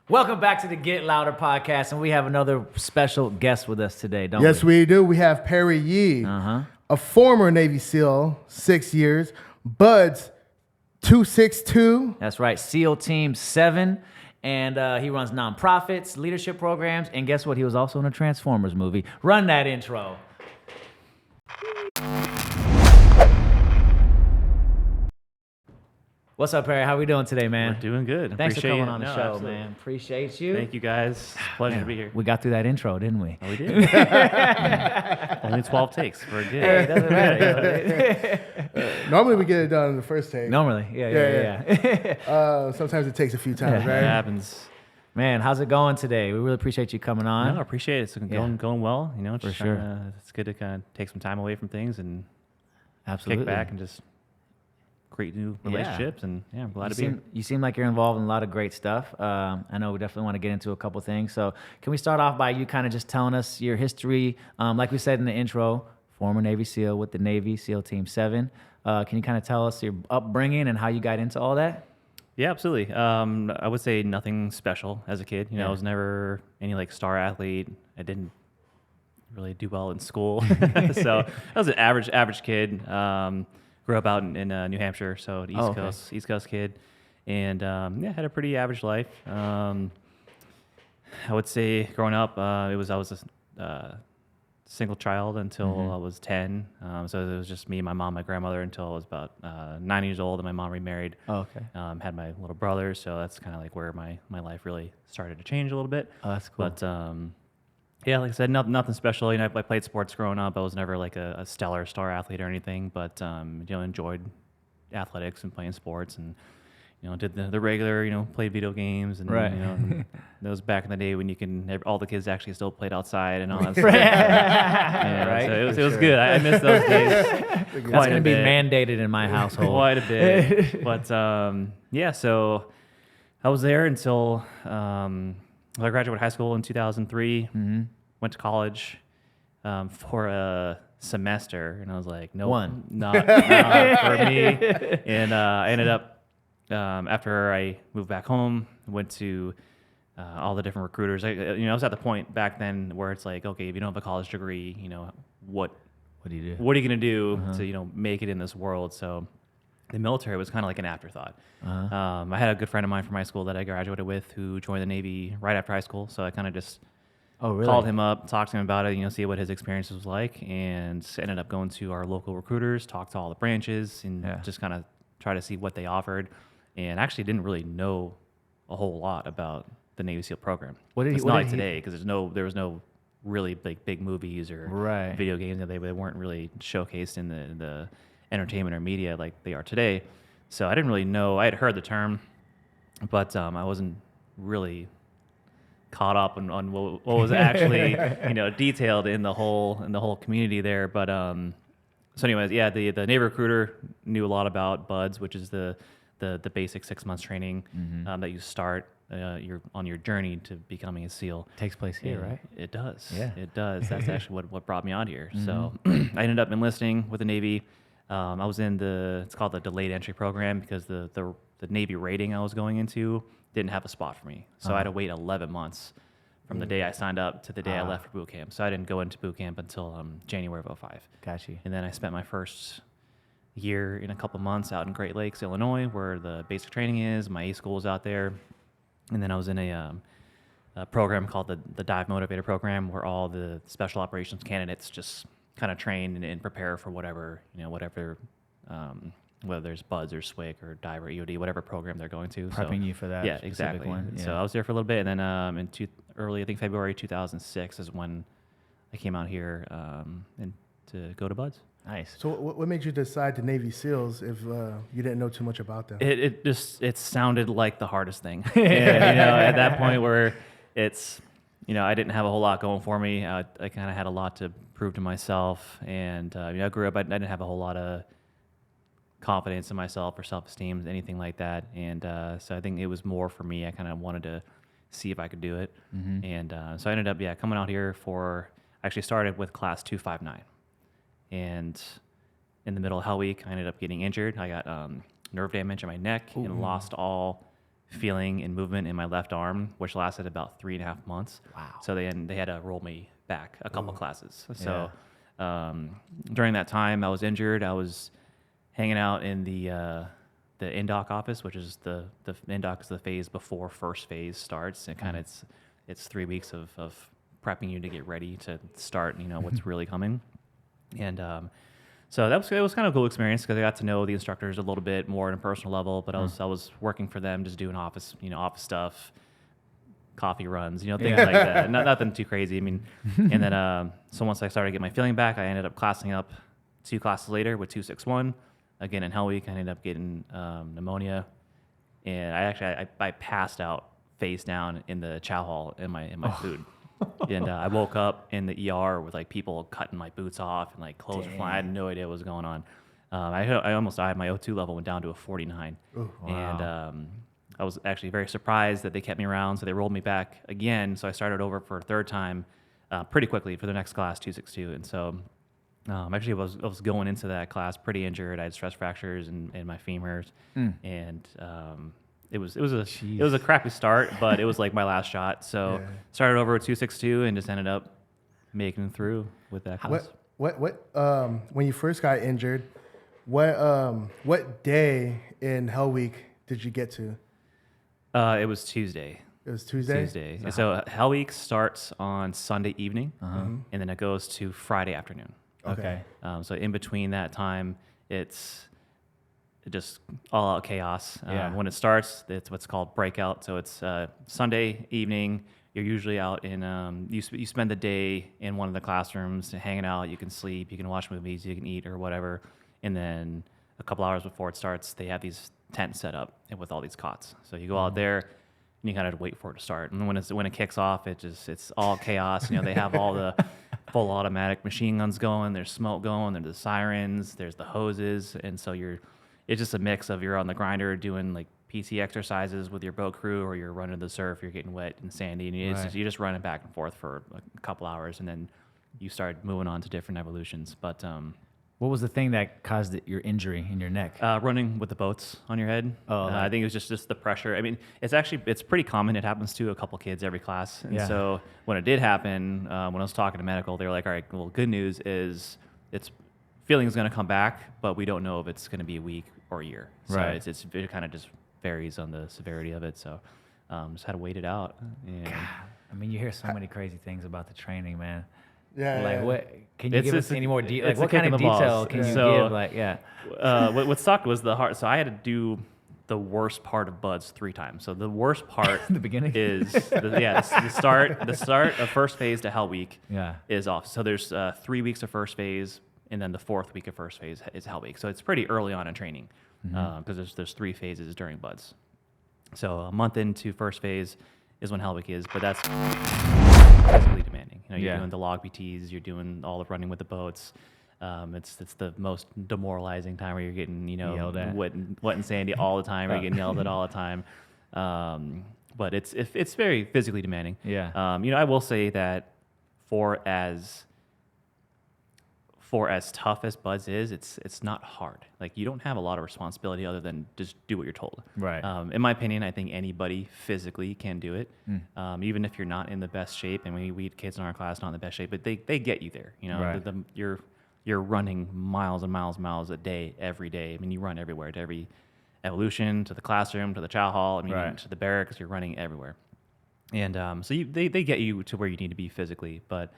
Welcome back to the Get Louder podcast, and we have another special guest with us today, don't Yes, we do. We have Perry Yee, a former Navy SEAL, 6 years, BUD/S 262. That's right, SEAL Team 7, and he runs nonprofits, leadership programs, and guess what? He was also in a Transformers movie. Run that intro. What's up, Perry? How we doing today, man? We're doing good. Thanks for Appreciate coming it. on the No, show, absolutely. man. Appreciate you. Thank you, guys. Pleasure to be here. We got through that intro, didn't we? Oh, we did. Only 12 takes. We're good. Hey, it doesn't matter. Normally we get it done in the first take. Normally, yeah. Sometimes it takes a few times, It right? happens. Man, how's it going today? We really appreciate you coming on. No, I appreciate it. It's going well. You know, just For sure. it's good to kind of take some time away from things and Absolutely. kick back and just create new relationships. And yeah, I'm glad to be here. You seem like you're involved in a lot of great stuff. I know we definitely want to get into a couple things. So can we start off by you kind of just telling us your history? Like we said in the intro, former Navy SEAL with the Navy SEAL Team 7. Can you kind of tell us your upbringing and how you got into all that? Yeah, absolutely. I would say nothing special as a kid. You know, I was never any like star athlete. I didn't really do well in school, so I was an average kid. Grew up out in New Hampshire, so East Coast kid, and had a pretty average life. I would say growing up, I was a single child until I was 10. So it was just me, my mom, my grandmother until I was about 9 years old, and my mom remarried. Oh, okay. Had my little brother, so that's kind of like where my life really started to change a little bit. Oh, that's cool. But yeah, like I said, nothing special. You know, I played sports growing up. I was never like a stellar star athlete or anything, but enjoyed athletics and playing sports, and did the regular, played video games, and Right. that was back in the day when all the kids actually still played outside and all that stuff. Right. So it was good. I miss those days. That's going to be mandated in my household. Quite a bit. But so I was there until I graduated high school in 2003. Went to college for a semester, and I was like, no, not for me. And I ended up after I moved back home, went to all the different recruiters. I was at the point back then where it's like, okay, if you don't have a college degree, what do you do? What are you going to do to make it in this world? So the military was kind of like an afterthought. I had a good friend of mine from high school that I graduated with who joined the Navy right after high school. So I kind of just called him up, talked to him about it, see what his experience was like, and ended up going to our local recruiters, talked to all the branches, and just kind of try to see what they offered. And actually didn't really know a whole lot about the Navy SEAL program. It's not like today, because there was no really big movies or video games. They weren't really showcased in the entertainment or media like they are today. So I didn't really know. I had heard the term, but I wasn't really caught up on what was actually detailed in the whole community there. But so anyways, the Navy recruiter knew a lot about BUD/S, which is the basic 6 months training that you start. You're on your journey to becoming a SEAL. Takes place here, right? It does. Yeah. It does. That's actually what brought me out here. So I ended up enlisting with the Navy. I was in it's called the delayed entry program, because the Navy rating I was going into didn't have a spot for me. So I had to wait 11 months from the day I signed up to the day I left for boot camp. So I didn't go into boot camp until January of 2005. Got you. And then I spent my first year in a couple months out in Great Lakes, Illinois, where the basic training is. My A school was out there. And then I was in a program called the Dive Motivator program, where all the special operations candidates just kind of train and prepare for whatever, whether there's BUD/S or SWIC or Dive or EOD, whatever program they're going to. Prepping you for that specific one. Yeah. So I was there for a little bit, and then early, I think February 2006 is when I came out here and to go to BUD/S. Nice. So what made you decide to Navy SEALs if you didn't know too much about them? It sounded like the hardest thing. And, at that point where it's, I didn't have a whole lot going for me. I kind of had a lot to prove to myself. And I grew up, I didn't have a whole lot of confidence in myself or self-esteem, anything like that. And so I think it was more for me. I kind of wanted to see if I could do it. And so I ended up, coming out here I actually started with class 259. And in the middle of Hell Week, I ended up getting injured. I got nerve damage in my neck and lost all feeling and movement in my left arm, which lasted about 3.5 months. Wow. So they had to roll me back a couple classes. So during that time, I was injured. I was hanging out in the NDOC office, which is the NDOC is the phase before first phase starts, and kind of it's 3 weeks of prepping you to get ready to start. What's really coming, and so it was kind of a cool experience because I got to know the instructors a little bit more on a personal level. But I was working for them, just doing office stuff, coffee runs, things like that. Nothing too crazy. I mean, and then so once I started to get my feeling back, I ended up classing up 2 classes later with 261. Again, in Hell Week, I ended up getting pneumonia, and I passed out face down in the chow hall in my food. And I woke up in the ER with like people cutting my boots off and like clothes were flying. I had no idea what was going on. I almost died. My O2 level went down to a 49. Wow. And I was actually very surprised that they kept me around. So they rolled me back again. So I started over for a third time pretty quickly for the next class, 262. And so actually I was going into that class pretty injured. I had stress fractures in my femurs. And it was a crappy start, but it was like my last shot. So started over at 262 and just ended up making it through with that class. What when you first got injured, what day in Hell Week did you get to? It was Tuesday. It was Tuesday? Tuesday. And so Hell Week starts on Sunday evening, and then it goes to Friday afternoon. Okay. So in between that time, it's just all out chaos. When it starts, it's what's called breakout. So it's Sunday evening. You're usually out in, you spend the day in one of the classrooms hanging out. You can sleep, you can watch movies, you can eat or whatever. And then a couple hours before it starts, they have these tents set up with all these cots. So you go out there and you kind of wait for it to start. And when it kicks off, it's all chaos. They have all the full automatic machine guns going. There's smoke going. There's the sirens. There's the hoses. And so it's just a mix of you're on the grinder doing like PT exercises with your boat crew, or you're running the surf, you're getting wet and sandy, and you're just running back and forth for a couple hours, and then you start moving on to different evolutions. But what was the thing that caused your injury in your neck? Running with the boats on your head. I think it was just the pressure. I mean, it's pretty common. It happens to a couple kids every class. And so when it did happen, when I was talking to medical, they were like, all right, well, good news is feeling is going to come back, but we don't know if it's going to be a week or a year. So it kind of just varies on the severity of it. So just had to wait it out. And God, I mean, you hear so many crazy things about the training, man. Yeah. Like, what can you give us any more detail? Like, it's what a kick kind in of the balls. detail can you give? Like, what sucked was the hard. So I had to do the worst part of buds 3 times. So the worst part the beginning is the start. The start of first phase to Hell Week is off. So there's 3 weeks of first phase, and then the 4th week of first phase is Hell Week. So it's pretty early on in training because there's 3 phases during buds. So a month into first phase is when Hell Week is, but that's physically demanding. You're doing the log PTs, you're doing all the running with the boats. It's the most demoralizing time where you're getting yelled at, wet and sandy all the time. Or you're getting yelled at all the time. But it's very physically demanding. Yeah. I will say that for as tough as buds is, it's not hard. Like, you don't have a lot of responsibility other than just do what you're told. Right. In my opinion, I think anybody physically can do it, even if you're not in the best shape. And we had kids in our class not in the best shape, but they get you there. Right. You're running miles and miles and miles a day, every day. I mean, you run everywhere, to every evolution, to the classroom, to the chow hall. I mean, to the barracks. You're running everywhere, and so they get you to where you need to be physically, but.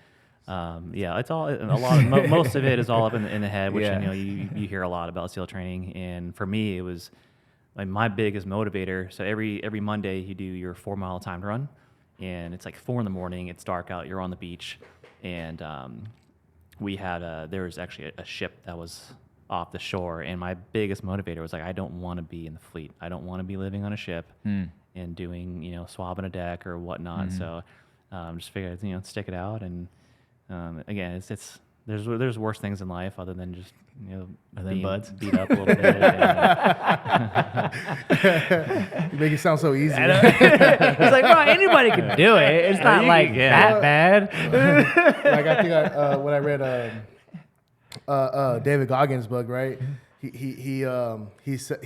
It's all most of it is all up in the head, which you hear a lot about SEAL training. And for me, it was like my biggest motivator. So every Monday you do your 4-mile timed run, and it's like 4 a.m. It's dark out. You're on the beach, and there was actually a ship that was off the shore. And my biggest motivator was like, I don't want to be in the fleet. I don't want to be living on a ship and doing swabbing a deck or whatnot. So just figured stick it out. And again, there's worse things in life other than just being buds? beat up a little bit. You make it sound so easy. It's like, bro, anybody can do it. It's not like that bad. Like, I think when I read David Goggins' book, right? He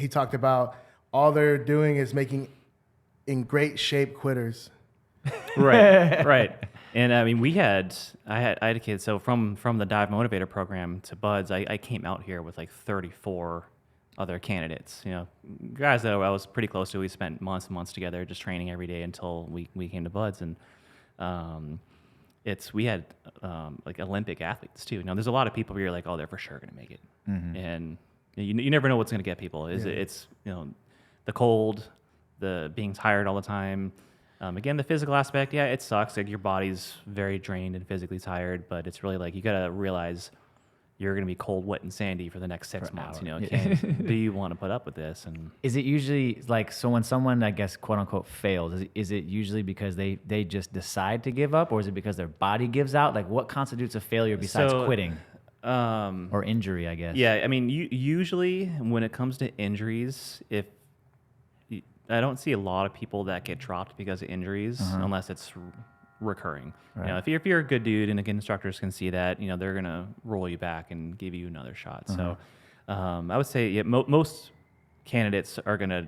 talked about all they're doing is making in great shape quitters. Right. And I mean, I had a kid. So from the Dive Motivator program to Buds, I came out here with like 34 other candidates. You know, guys that I was pretty close to. We spent months and months together, just training every day until we came to Buds. And we had like Olympic athletes too. Now there's a lot of people where you're like, oh, they're for sure gonna make it, and you never know what's gonna get people. It's the cold, the being tired all the time. Again, the physical aspect, yeah, it sucks. Like your body's very drained and physically tired, but it's really like you gotta realize you're gonna be cold, wet, and sandy for the next 6 months. You know, do you want to put up with this? And is it usually like, so when someone, I guess, quote unquote, fails, is it usually because they just decide to give up, or is it because their body gives out? Like, what constitutes a failure besides quitting or injury? I guess. Yeah, I mean, usually when it comes to injuries, I don't see a lot of people that get dropped because of injuries unless it's recurring. Right. You know, if you're a good dude, and again, instructors can see that, you know, they're gonna roll you back and give you another shot. So I would say most candidates are gonna,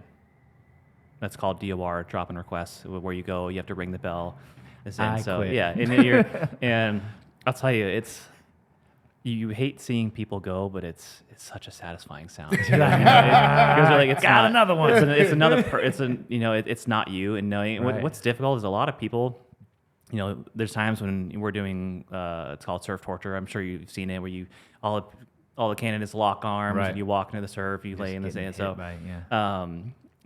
that's called DOR, drop-in requests, where you go, you have to ring the bell. Quit. Yeah, and I'll tell you, you hate seeing people go, but it's such a satisfying sound. Because you're like, it's got not another one. It's another. It's not you. And knowing what's difficult is a lot of people. You know, there's times when we're doing it's called surf torture. I'm sure you've seen it, where all the candidates lock arms and you walk into the surf, you lay in the sand. So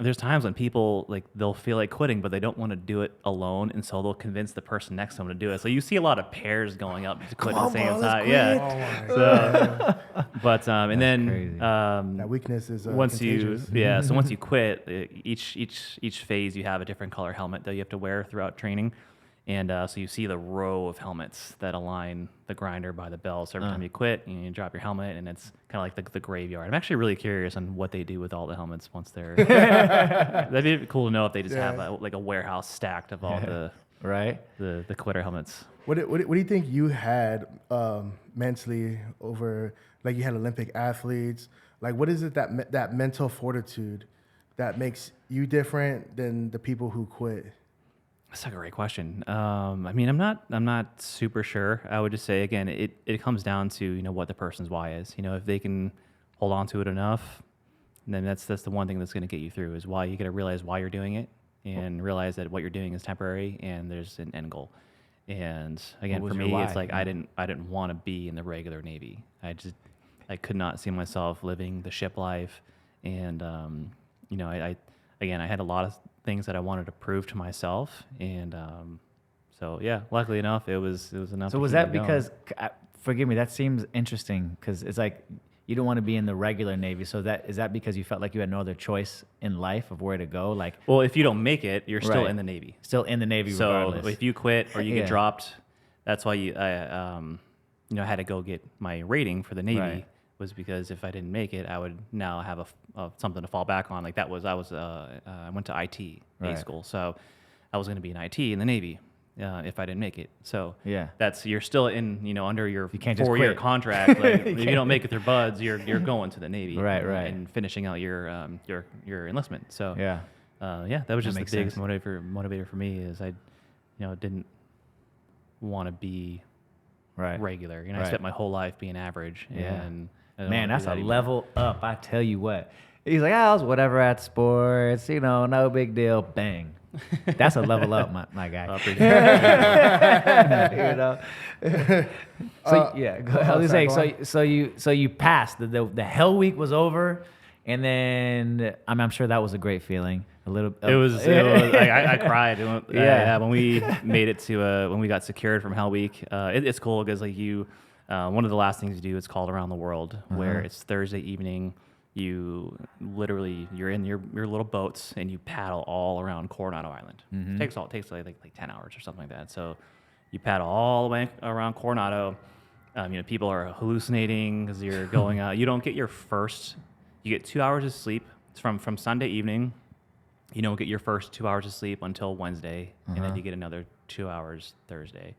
there's times when people, like, they'll feel like quitting, but they don't want to do it alone, and so they'll convince the person next to them to do it. So you see a lot of pairs going up to quit at the same time. Yeah. And then that weakness is once contagious. so once you quit, each phase you have a different color helmet that you have to wear throughout training. And so you see the row of helmets that align the grinder by the bell. So every time you quit, you drop your helmet, and it's kind of like the graveyard. I'm actually really curious on what they do with all the helmets once they're. That'd be cool to know if they just have a warehouse stacked of all the the quitter helmets. What do you think you had mentally over, like, you had Olympic athletes? Like, what is it that mental fortitude that makes you different than the people who quit? That's a great question. I mean, I'm not super sure. I would just say, again, it comes down to, what the person's why is. If they can hold on to it enough, then that's the one thing that's going to get you through, is why. You got to realize why you're doing it, and realize that what you're doing is temporary, and there's an end goal. And again, for me, it's like I didn't want to be in the regular Navy. I could not see myself living the ship life, and I had a lot of things that I wanted to prove to myself, and luckily enough, it was enough. So was that because, forgive me, that seems interesting, because it's like you don't want to be in the regular Navy. So is that because you felt like you had no other choice in life of where to go? Like, well, if you don't make it, you're still in the Navy. Still in the Navy, regardless. So if you quit or you get dropped, that's why I had to go get my rating for the Navy. Right. Was because if I didn't make it, I would now have something to fall back on. Like I went to IT school, so I was going to be in IT in the Navy if I didn't make it. So you're still in, under your 4-year contract. Like, if you don't make it through Buds, you're going to the Navy, right, and finishing out your enlistment. So that was just the biggest motivator for me, is I didn't want to be regular. I spent my whole life being average, and man, that's a level up. I tell you what. He's like, I was whatever at sports, no big deal. Bang. That's a level up, my guy. I was saying, so you passed. The hell week was over, and then I'm sure that was a great feeling. A little. It was. I cried. When we made it to when we got secured from Hell Week. It's cool because one of the last things you do is called Around the World, where it's Thursday evening. You're in your little boats, and you paddle all around Coronado Island. It takes like 10 hours or something like that. So you paddle all the way around Coronado. People are hallucinating because you're going out. You don't get you get 2 hours of sleep. It's from Sunday evening. You don't get your first 2 hours of sleep until Wednesday, and then you get another 2 hours Thursday.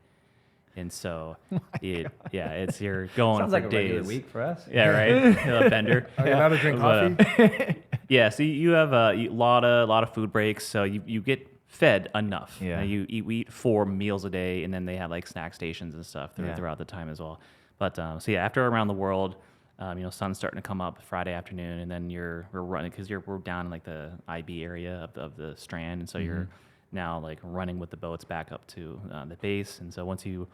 And so, it's you're going sounds for like days. A regular week for us. Yeah, right. A bender. Are you allowed to drink coffee? Yeah, so you have a lot of food breaks, so you get fed enough. Yeah. We eat 4 meals a day, and then they have like snack stations and stuff throughout the time as well. But so yeah, after around the world, sun's starting to come up Friday afternoon, and then we're running because we're down in like the IB area of the Strand, and so you're now like running with the boats back up to the base, and so once you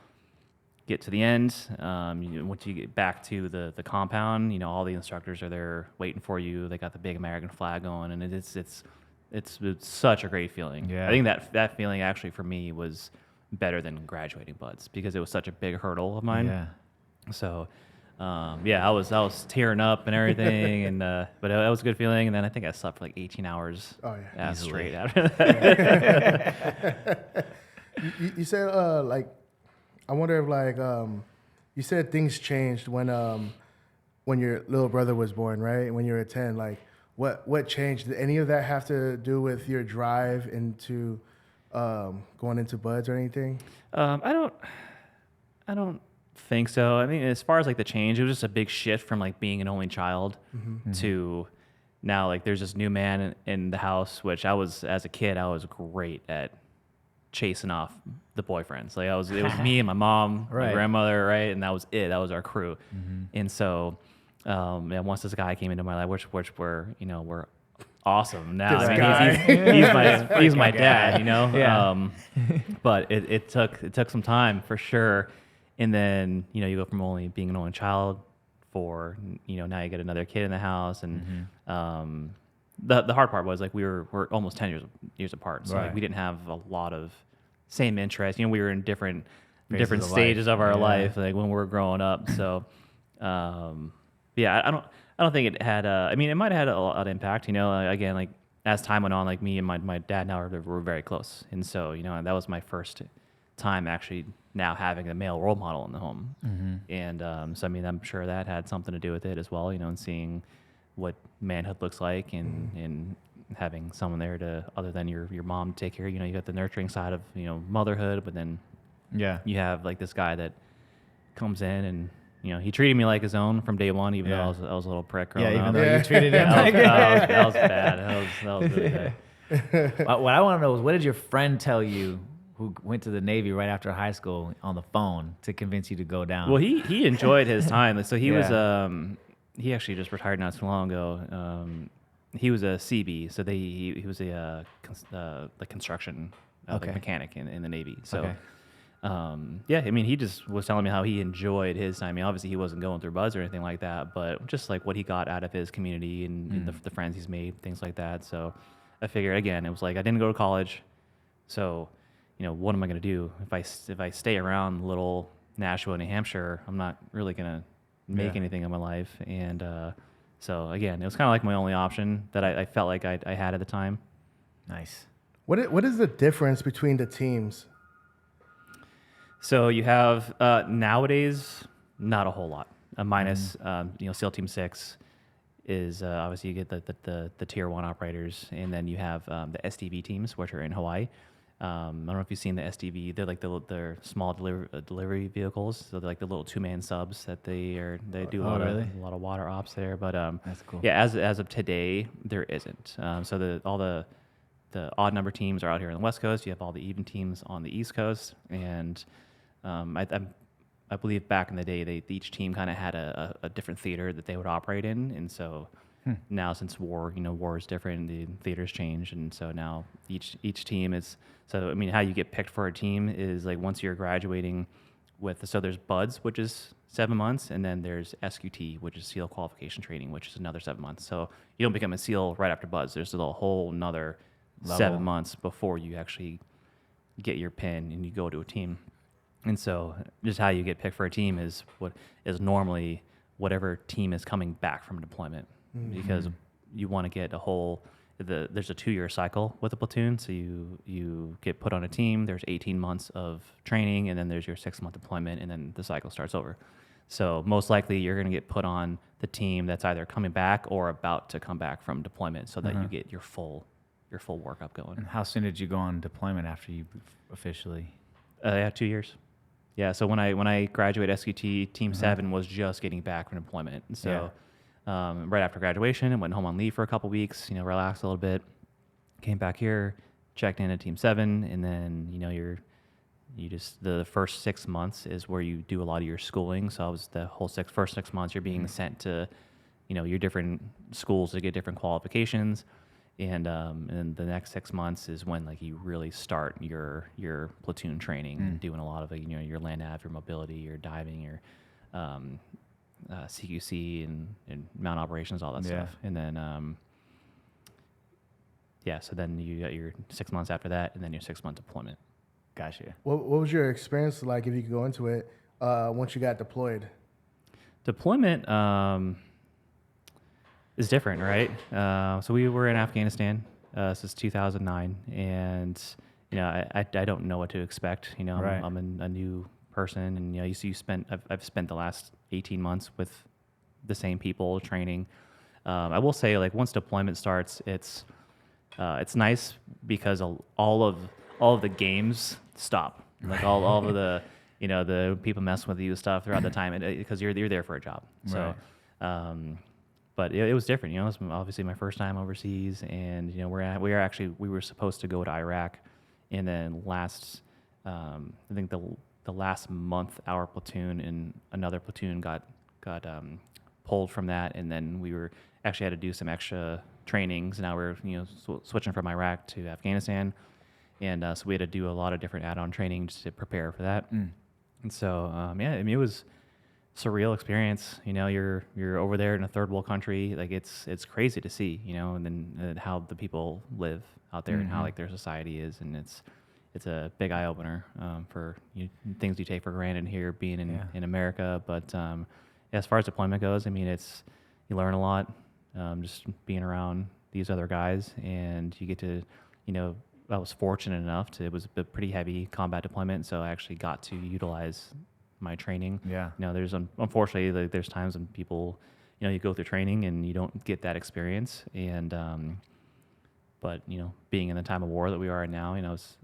get to the end, once you get back to the compound, all the instructors are there waiting for you. They got the big American flag going, and it's such a great feeling. Yeah. I think that feeling actually for me was better than graduating buds because it was such a big hurdle of mine. Yeah. So, I was tearing up and everything, and but it was a good feeling. And then I think I slept for like 18 hours straight after that. You said like, I wonder if like you said things changed when your little brother was born, right? When you were 10, like what changed? Did any of that have to do with your drive into going into buds or anything? I don't think so. I mean, as far as like the change, it was just a big shift from like being an only child to now like there's this new man in the house, which as a kid, I was great at chasing off the boyfriends. Like it was me and my mom, Right. my grandmother, right? And that was it. That was our crew. And so, once this guy came into my life, which were awesome now. This I mean, guy. he's my dad, Yeah. But it took some time for sure. And then, you go from only being an only child for, now you get another kid in the house. And the hard part was like we're almost 10 years apart. So like, Right. we didn't have a lot of same interests. We were in different Phases of stages life. of our Yeah. life, like when we were growing up. So, I don't think it had. I mean, it might have had a lot of impact. Again, like as time went on, like me and my dad now were very close, and so that was my first time actually now having a male role model in the home, and so I mean, I'm sure that had something to do with it as well. And seeing what manhood looks like, and having someone there to other than your mom to take care. You got the nurturing side of motherhood, but then you have like this guy that comes in and. He treated me like his own from day one, even though I was a little prick growing Yeah, even up. though you treated him like that was bad. That was really bad. What I want to know is, what did your friend tell you who went to the Navy right after high school on the phone to convince you to go down? Well, he enjoyed his time. So he was Yeah. he actually just retired not too long ago. He was a CB, so he was a construction Okay. mechanic in the Navy. So. Okay. I mean, he just was telling me how he enjoyed his time. I mean, obviously he wasn't going through buzz or anything like that, but just like what he got out of his community and the friends he's made, things like that. So I figured, again, it was like I didn't go to college, so what am I going to do if I stay around little Nashua, New Hampshire? I'm not really going to make anything of my life, and so again, it was kind of like my only option that I felt like I had at the time. Nice. What is the difference between the teams? So you have nowadays not a whole lot. Minus SEAL Team 6 is obviously you get the tier 1 operators, and then you have the SDV teams, which are in Hawaii. I don't know if you've seen the SDV. They're like they're small delivery vehicles. So they're like the little 2-man subs that they do a lot of water ops there. But That's cool. yeah, as of today, there isn't. So all the odd number teams are out here on the West Coast. You have all the even teams on the East Coast, and I believe back in the day, each team kind of had a different theater that they would operate in, and so now since war is different, the theaters change, and so now each team is. So I mean, how you get picked for a team is like once you're graduating so there's BUDS, which is 7 months, and then there's SQT, which is SEAL Qualification Training, which is another 7 months. So you don't become a SEAL right after BUDS. There's a whole another Level. 7 months before you actually get your pin and you go to a team. And so just how you get picked for a team is what is normally whatever team is coming back from deployment, because you want to get there's a 2-year cycle with a platoon. So you get put on a team, there's 18 months of training, and then there's your 6-month deployment, and then the cycle starts over. So most likely you're going to get put on the team that's either coming back or about to come back from deployment, so that you get your full workup going. And how soon did you go on deployment after you officially? 2 years. Yeah, so when I graduated SQT, Team 7 was just getting back from deployment. So right after graduation and went home on leave for a couple weeks, relaxed a little bit, came back here, checked in at Team 7, and then, the first 6 months is where you do a lot of your schooling. So I was the whole first 6 months, you're being sent to, your different schools to get different qualifications. And the next 6 months is when like you really start your platoon training and doing a lot of your land nav, your mobility, your diving, your CQC and mount operations, all that stuff. And then so then you got your 6 months after that, and then your 6 month deployment. Gotcha. What was your experience like, if you could go into it, once you got deployed? Deployment is different, right? So we were in Afghanistan since 2009, and I don't know what to expect. Right. I'm a new person, and I've spent the last 18 months with the same people training. I will say, like, once deployment starts, it's nice because all of the games stop. Like all of the the people messing with you stuff throughout the time, because you're there for a job. So. Right. But it was different. It was obviously my first time overseas, and we were supposed to go to Iraq, and then I think the last month, our platoon and another platoon got pulled from that, and then we were actually had to do some extra trainings. Now we're switching from Iraq to Afghanistan, and so we had to do a lot of different add-on training just to prepare for that. And so it was surreal experience. You're over there in a third world country. Like it's crazy to see, and then how the people live out there and how like their society is, and it's a big eye opener for things you take for granted here being in America. But as far as deployment goes, you learn a lot just being around these other guys, and you get to I was fortunate enough it was a pretty heavy combat deployment, so I actually got to utilize my training. Yeah. There's unfortunately there's times when people, you go through training and you don't get that experience. And but being in the time of war that we are in now,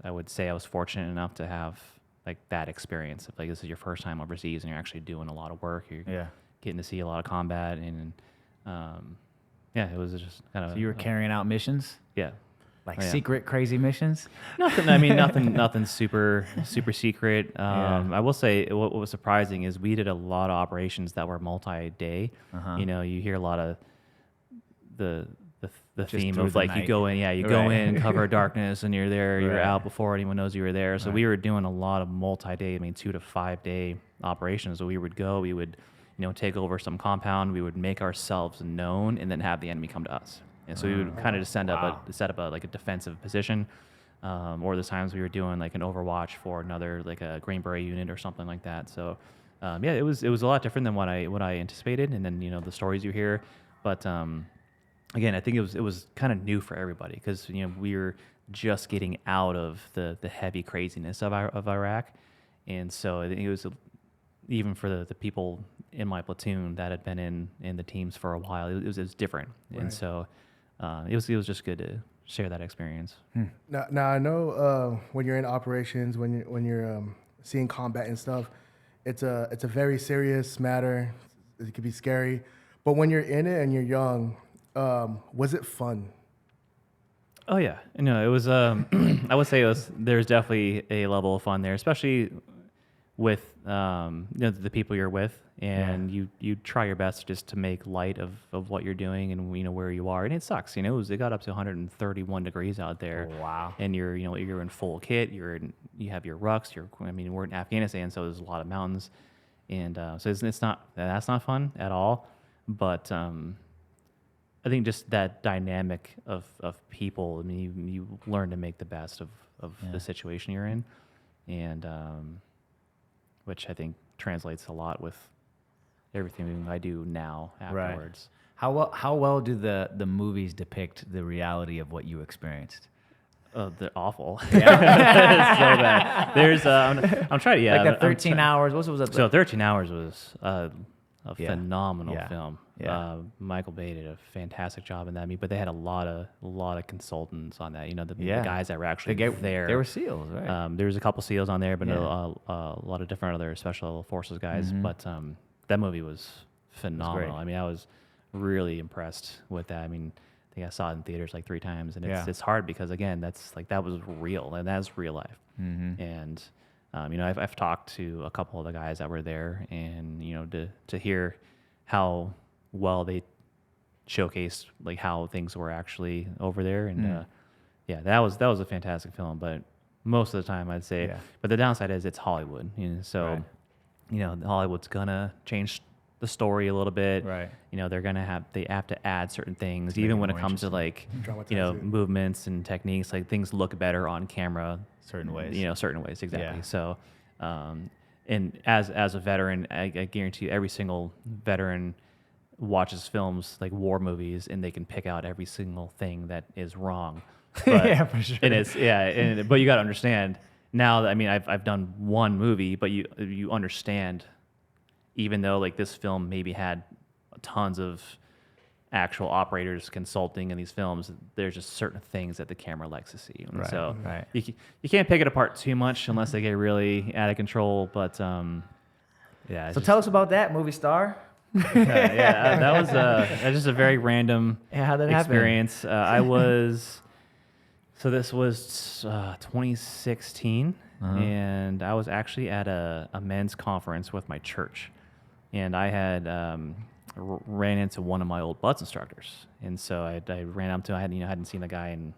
I would say I was fortunate enough to have like that experience of like this is your first time overseas and you're actually doing a lot of work. You're getting to see a lot of combat, and it was just kind of. So you were carrying out missions? Yeah. Like secret crazy missions? Nothing super secret. I will say what was surprising is we did a lot of operations that were multi-day. You hear a lot of the theme of like you go in, cover darkness, and you're there, you're out before anyone knows you were there. So we were doing a lot of multi-day, 2 to 5 day operations. So we would take over some compound, we would make ourselves known, and then have the enemy come to us. And so we would kind of just set up a defensive position, or the times we were doing like an overwatch for another, like a Green Beret unit or something like that. So it was a lot different than what I anticipated, and then the stories you hear. But again, I think it was kind of new for everybody because we were just getting out of the heavy craziness of Iraq, and so I think it was even for the people in my platoon that had been in the teams for a while. It was different, and so. It was just good to share that experience. Now I know when you're in operations, when you're seeing combat and stuff, it's a very serious matter. It can be scary, but when you're in it and you're young, was it fun? Oh yeah, it was. I would say there's definitely a level of fun there, especially with the people you're with, and you try your best just to make light of what you're doing and where you are, and it sucks. It got up to 131 degrees out there. Oh, wow. And you're in full kit. You have your rucks. We're in Afghanistan, so there's a lot of mountains, and so that's not fun at all. But I think just that dynamic of people. You learn to make the best of the situation you're in, and which I think translates a lot with everything I do now afterwards. Right. How well do the movies depict the reality of what you experienced? They're awful. Yeah. So bad. There's I'm trying. Yeah, like that 13 hours. What was that? So 13 hours was a phenomenal film. Yeah. Michael Bay did a fantastic job in that. But they had a lot of consultants on that. The guys that were actually there. They were SEALs, right? There was a couple SEALs on there, but a lot of different other special forces guys. Mm-hmm. But that movie was phenomenal. I was really impressed with that. I mean, I think I saw it in theaters like 3 times, and Yeah. it's hard because again, that's like that was real, and that's real life. And you know, I've talked to a couple of the guys that were there, and you know, to hear how well they showcased like how things were actually over there, and yeah, that was a fantastic film. But most of the time, I'd say, Yeah. but the downside is it's Hollywood, you know, so Right. you know, Hollywood's gonna change the story a little bit. Right. You know, they have to add certain things, make even it when it more comes to like, Dramatize you know, it. movements and techniques. Like things look better on camera, Certain ways. You know, certain ways exactly. Yeah. So, and as a veteran, I guarantee you, every single veteran watches films like war movies, and they can pick out every single thing that is wrong. But, Yeah, for sure. And it's but you got to understand now that I mean I've done one movie, but you understand, even though like this film maybe had tons of actual operators consulting in these films, there's just certain things that the camera likes to see. And Right, so right. you can't pick it apart too much unless they get really out of control. But yeah. So tell us about that movie star. That was just a very random Yeah, how'd that happen? experience. I was so this was 2016, and I was actually at a men's conference with my church, and I had ran into one of my old butts instructors, and so I ran up to him. I hadn't seen the guy in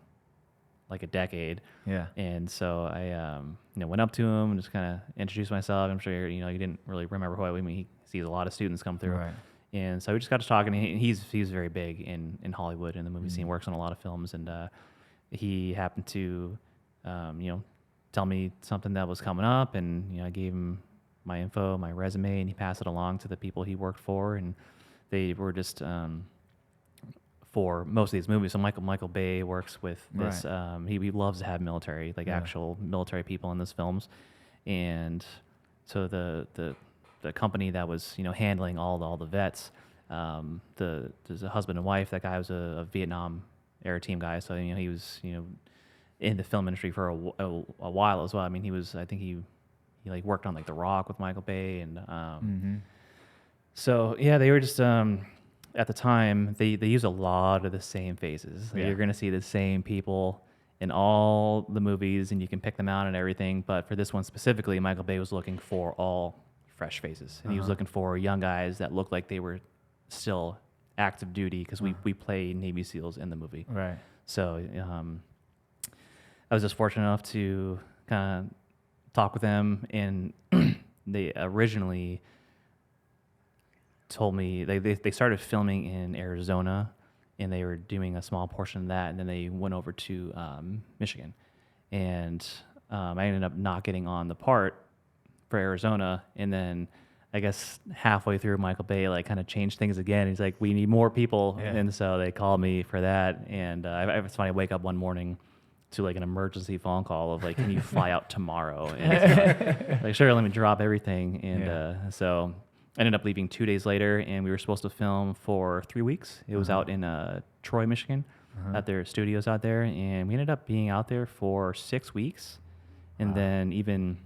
like a decade. Yeah. And so I, went up to him and just kind of introduced myself. I'm sure, you didn't really remember who I mean. He sees a lot of students come through. Right. And so we just got to talking. He's very big in Hollywood, in the movie scene, works on a lot of films. And he happened to, tell me something that was coming up. And, I gave him my info, my resume, and he passed it along to the people he worked for. And they were just... for most of these movies. So Michael Bay works with this. Right. He loves to have military, like actual military people in his films, and so the company that was handling all the vets, there's a husband and wife. That guy was a Vietnam era team guy, so he was in the film industry for a while as well. I mean, I think he like worked on like The Rock with Michael Bay, and so yeah, they were just. At the time, they use a lot of the same faces. Like, Yeah. you're going to see the same people in all the movies, and you can pick them out and everything. But for this one specifically, Michael Bay was looking for all fresh faces. And he was looking for young guys that looked like they were still active duty, because we play Navy SEALs in the movie. Right. So I was just fortunate enough to kind of talk with them, and they originally told me they started filming in Arizona, and they were doing a small portion of that, and then they went over to Michigan, and I ended up not getting on the part for Arizona, and then I guess halfway through, Michael Bay like kind of changed things again. He's like, we need more people, and so they called me for that, and it's funny, I wake up one morning to like an emergency phone call of like, can you fly out tomorrow? And like, sure, let me drop everything, and so. I ended up leaving 2 days later, and we were supposed to film for 3 weeks. It was out in Troy, Michigan, at their studios out there, and we ended up being out there for 6 weeks, and then even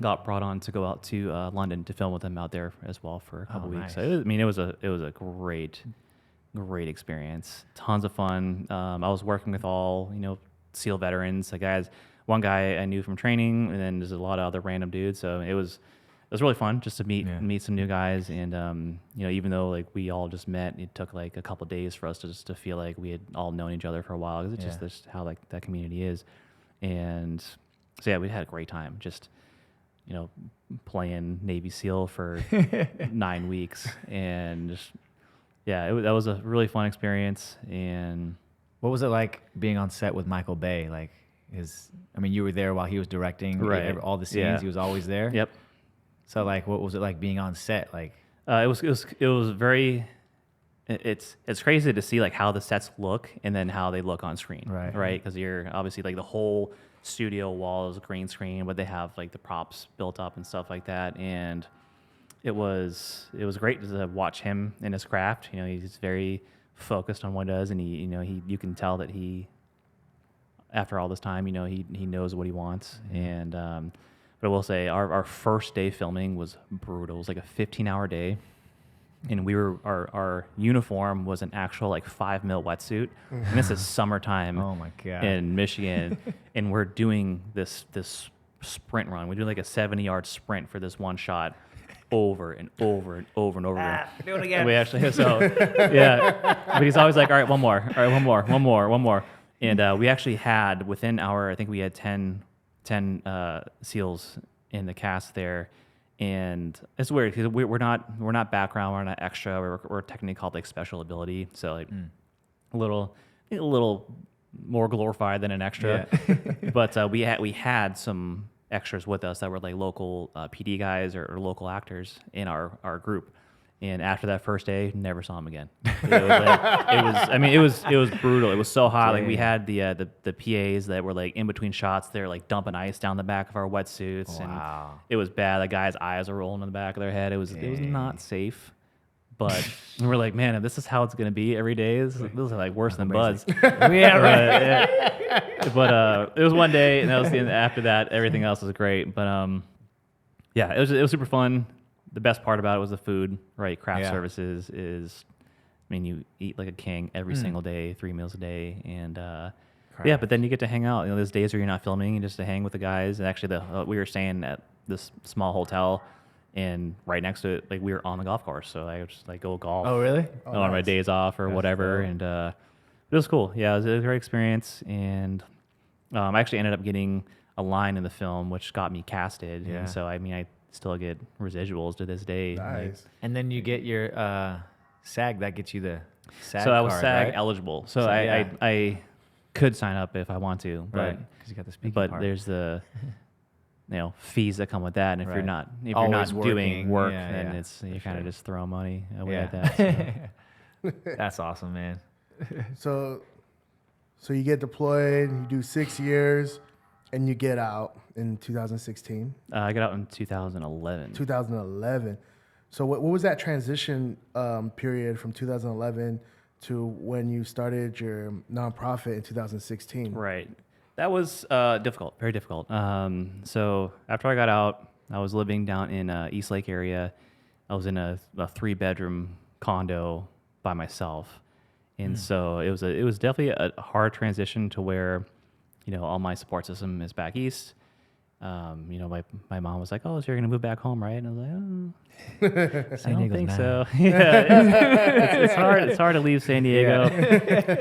got brought on to go out to London to film with them out there as well for a couple weeks. Nice. So it was a great experience, tons of fun. I was working with all SEAL veterans. Like one guy I knew from training, and then there's a lot of other random dudes. So it was really fun just to meet some new guys, and even though like we all just met, it took like a couple of days for us to feel like we had all known each other for a while, because it's just that's how like that community is. And so yeah, we had a great time just playing Navy SEAL for 9 weeks, and just that was a really fun experience. And What was it like being on set with Michael Bay? Like you were there while he was directing all the scenes. Yeah. He was always there. Yep. So like, what was it like being on set? Like, it was very. It's crazy to see like how the sets look and then how they look on screen, right? Because you're obviously like the whole studio wall is green screen, but they have like the props built up and stuff like that. And it was great to watch him in his craft. He's very focused on what he does, and you can tell that he, after all this time, he knows what he wants. And but I will say our first day filming was brutal. It was like a 15-hour day. and our uniform was an actual like 5 mil wetsuit, and this is summertime. Oh my God. In Michigan, and we're doing this sprint run. We do like a 70-yard sprint for this one shot, over and over and over and over again. Do it again. And we actually but he's always like, all right, one more, one more. And we actually had within our, I think we had 10 SEALs in the cast there. And it's weird because we're not background, we're not extra, we're technically called like special ability, so like a little more glorified than an extra. Yeah. But we had some extras with us that were like local PD guys or local actors in our group. And after that first day, never saw him again. It was brutal. It was so hot. Like we had the PAs that were like in between shots. They're like dumping ice down the back of our wetsuits, Wow. and it was bad. The guys' eyes were rolling in the back of their head. It was not safe. But we're like, man, if this is how it's gonna be every day, this is like worse than Buzz. Yeah, right. But it was one day, and that was the end. After that, everything else was great. But yeah, it was super fun. The best part about it was the food, right? Craft services is, I mean, you eat like a king every single day, 3 meals a day, and yeah. But then you get to hang out. You know, there's days where you're not filming, and just to hang with the guys. And actually, we were staying at this small hotel, and right next to it, like we were on the golf course, so I would just like go golf. Oh, really? On my days off or whatever, and it was cool. Yeah, it was a great experience, and I actually ended up getting a line in the film, which got me casted. Yeah. And so I mean, I still get residuals to this day. Nice. And then you get your SAG. That gets you the SAG So I was card, SAG right? eligible. So, So, yeah. I could sign up if I want to, but Right. Because you got the speaking but part. there's the fees that come with that, and if you're Right. not Always doing working. work, Yeah, then yeah, it's you for kind of sure. just throw money away Yeah. at that. So. That's awesome, man. So you get deployed, you do 6 years, and you get out in 2016, I got out in 2011. 2011. So what was that transition period from 2011 to when you started your nonprofit in 2016? Right. That was difficult, very difficult. So after I got out, I was living down in East Lake area. I was in a 3-bedroom condo by myself, and so it was definitely a hard transition to where, all my support system is back east. My mom was like, "Oh, so you're gonna move back home, right?" And I was like, "Oh, I don't think so." Yeah, it's hard. It's hard to leave San Diego.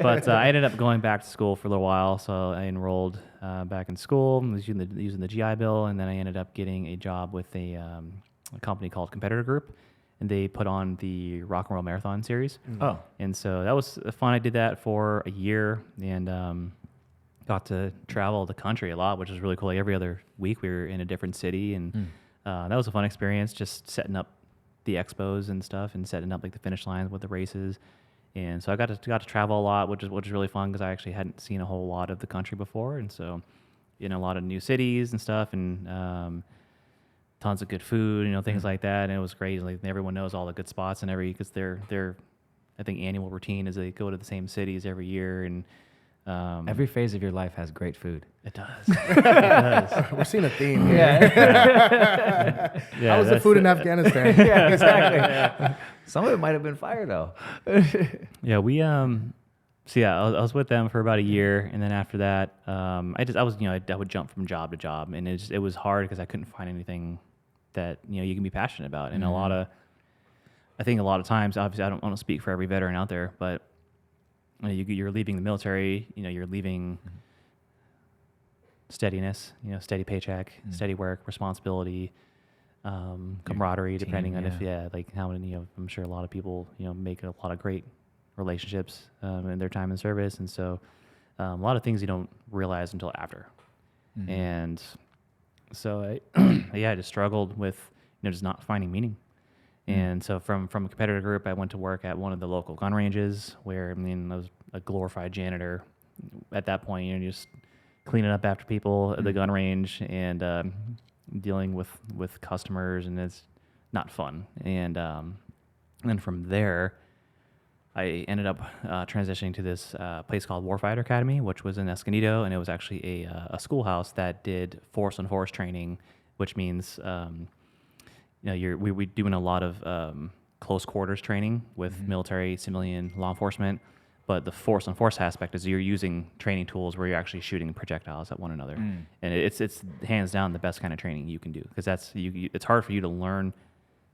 But I ended up going back to school for a little while. So I enrolled back in school, was using the GI Bill, and then I ended up getting a job with a company called Competitor Group, and they put on the Rock and Roll Marathon series. Oh, And so that was fun. I did that for a year, and got to travel the country a lot, which was really cool. Like every other week we were in a different city, and that was a fun experience, just setting up the expos and stuff, and setting up like the finish lines with the races. And so I got to travel a lot, which is really fun because I actually hadn't seen a whole lot of the country before, and so in a lot of new cities and stuff, and tons of good food, things like that. And it was great. Like everyone knows all the good spots and because their I think annual routine is they go to the same cities every year, and every phase of your life has great food. it does. It does. We're seeing a theme here. Yeah, Yeah, How was the food in Afghanistan? yeah, exactly. Some of it might have been fire though. Yeah, we so yeah, I was with them for about a year, and then after that, I would jump from job to job, and it was hard because I couldn't find anything that you can be passionate about, and I think a lot of times, obviously, I don't want to speak for every veteran out there, but you're leaving the military, you're leaving steadiness, steady paycheck, steady work, responsibility, camaraderie, depending on like how many, I'm sure a lot of people, make a lot of great relationships in their time in service. And so a lot of things you don't realize until after. And so I just struggled with, just not finding meaning. And so from a competitor group, I went to work at one of the local gun ranges where, I was a glorified janitor at that point, just cleaning up after people at the gun range and dealing with customers, and it's not fun. And then from there, I ended up transitioning to this place called Warfighter Academy, which was in Escondido, and it was actually a schoolhouse that did force-on-force training, which means we doing a lot of close quarters training with military, civilian, law enforcement. But the force on force aspect is you're using training tools where you're actually shooting projectiles at one another, and it's hands down the best kind of training you can do, because that's it's hard for you to learn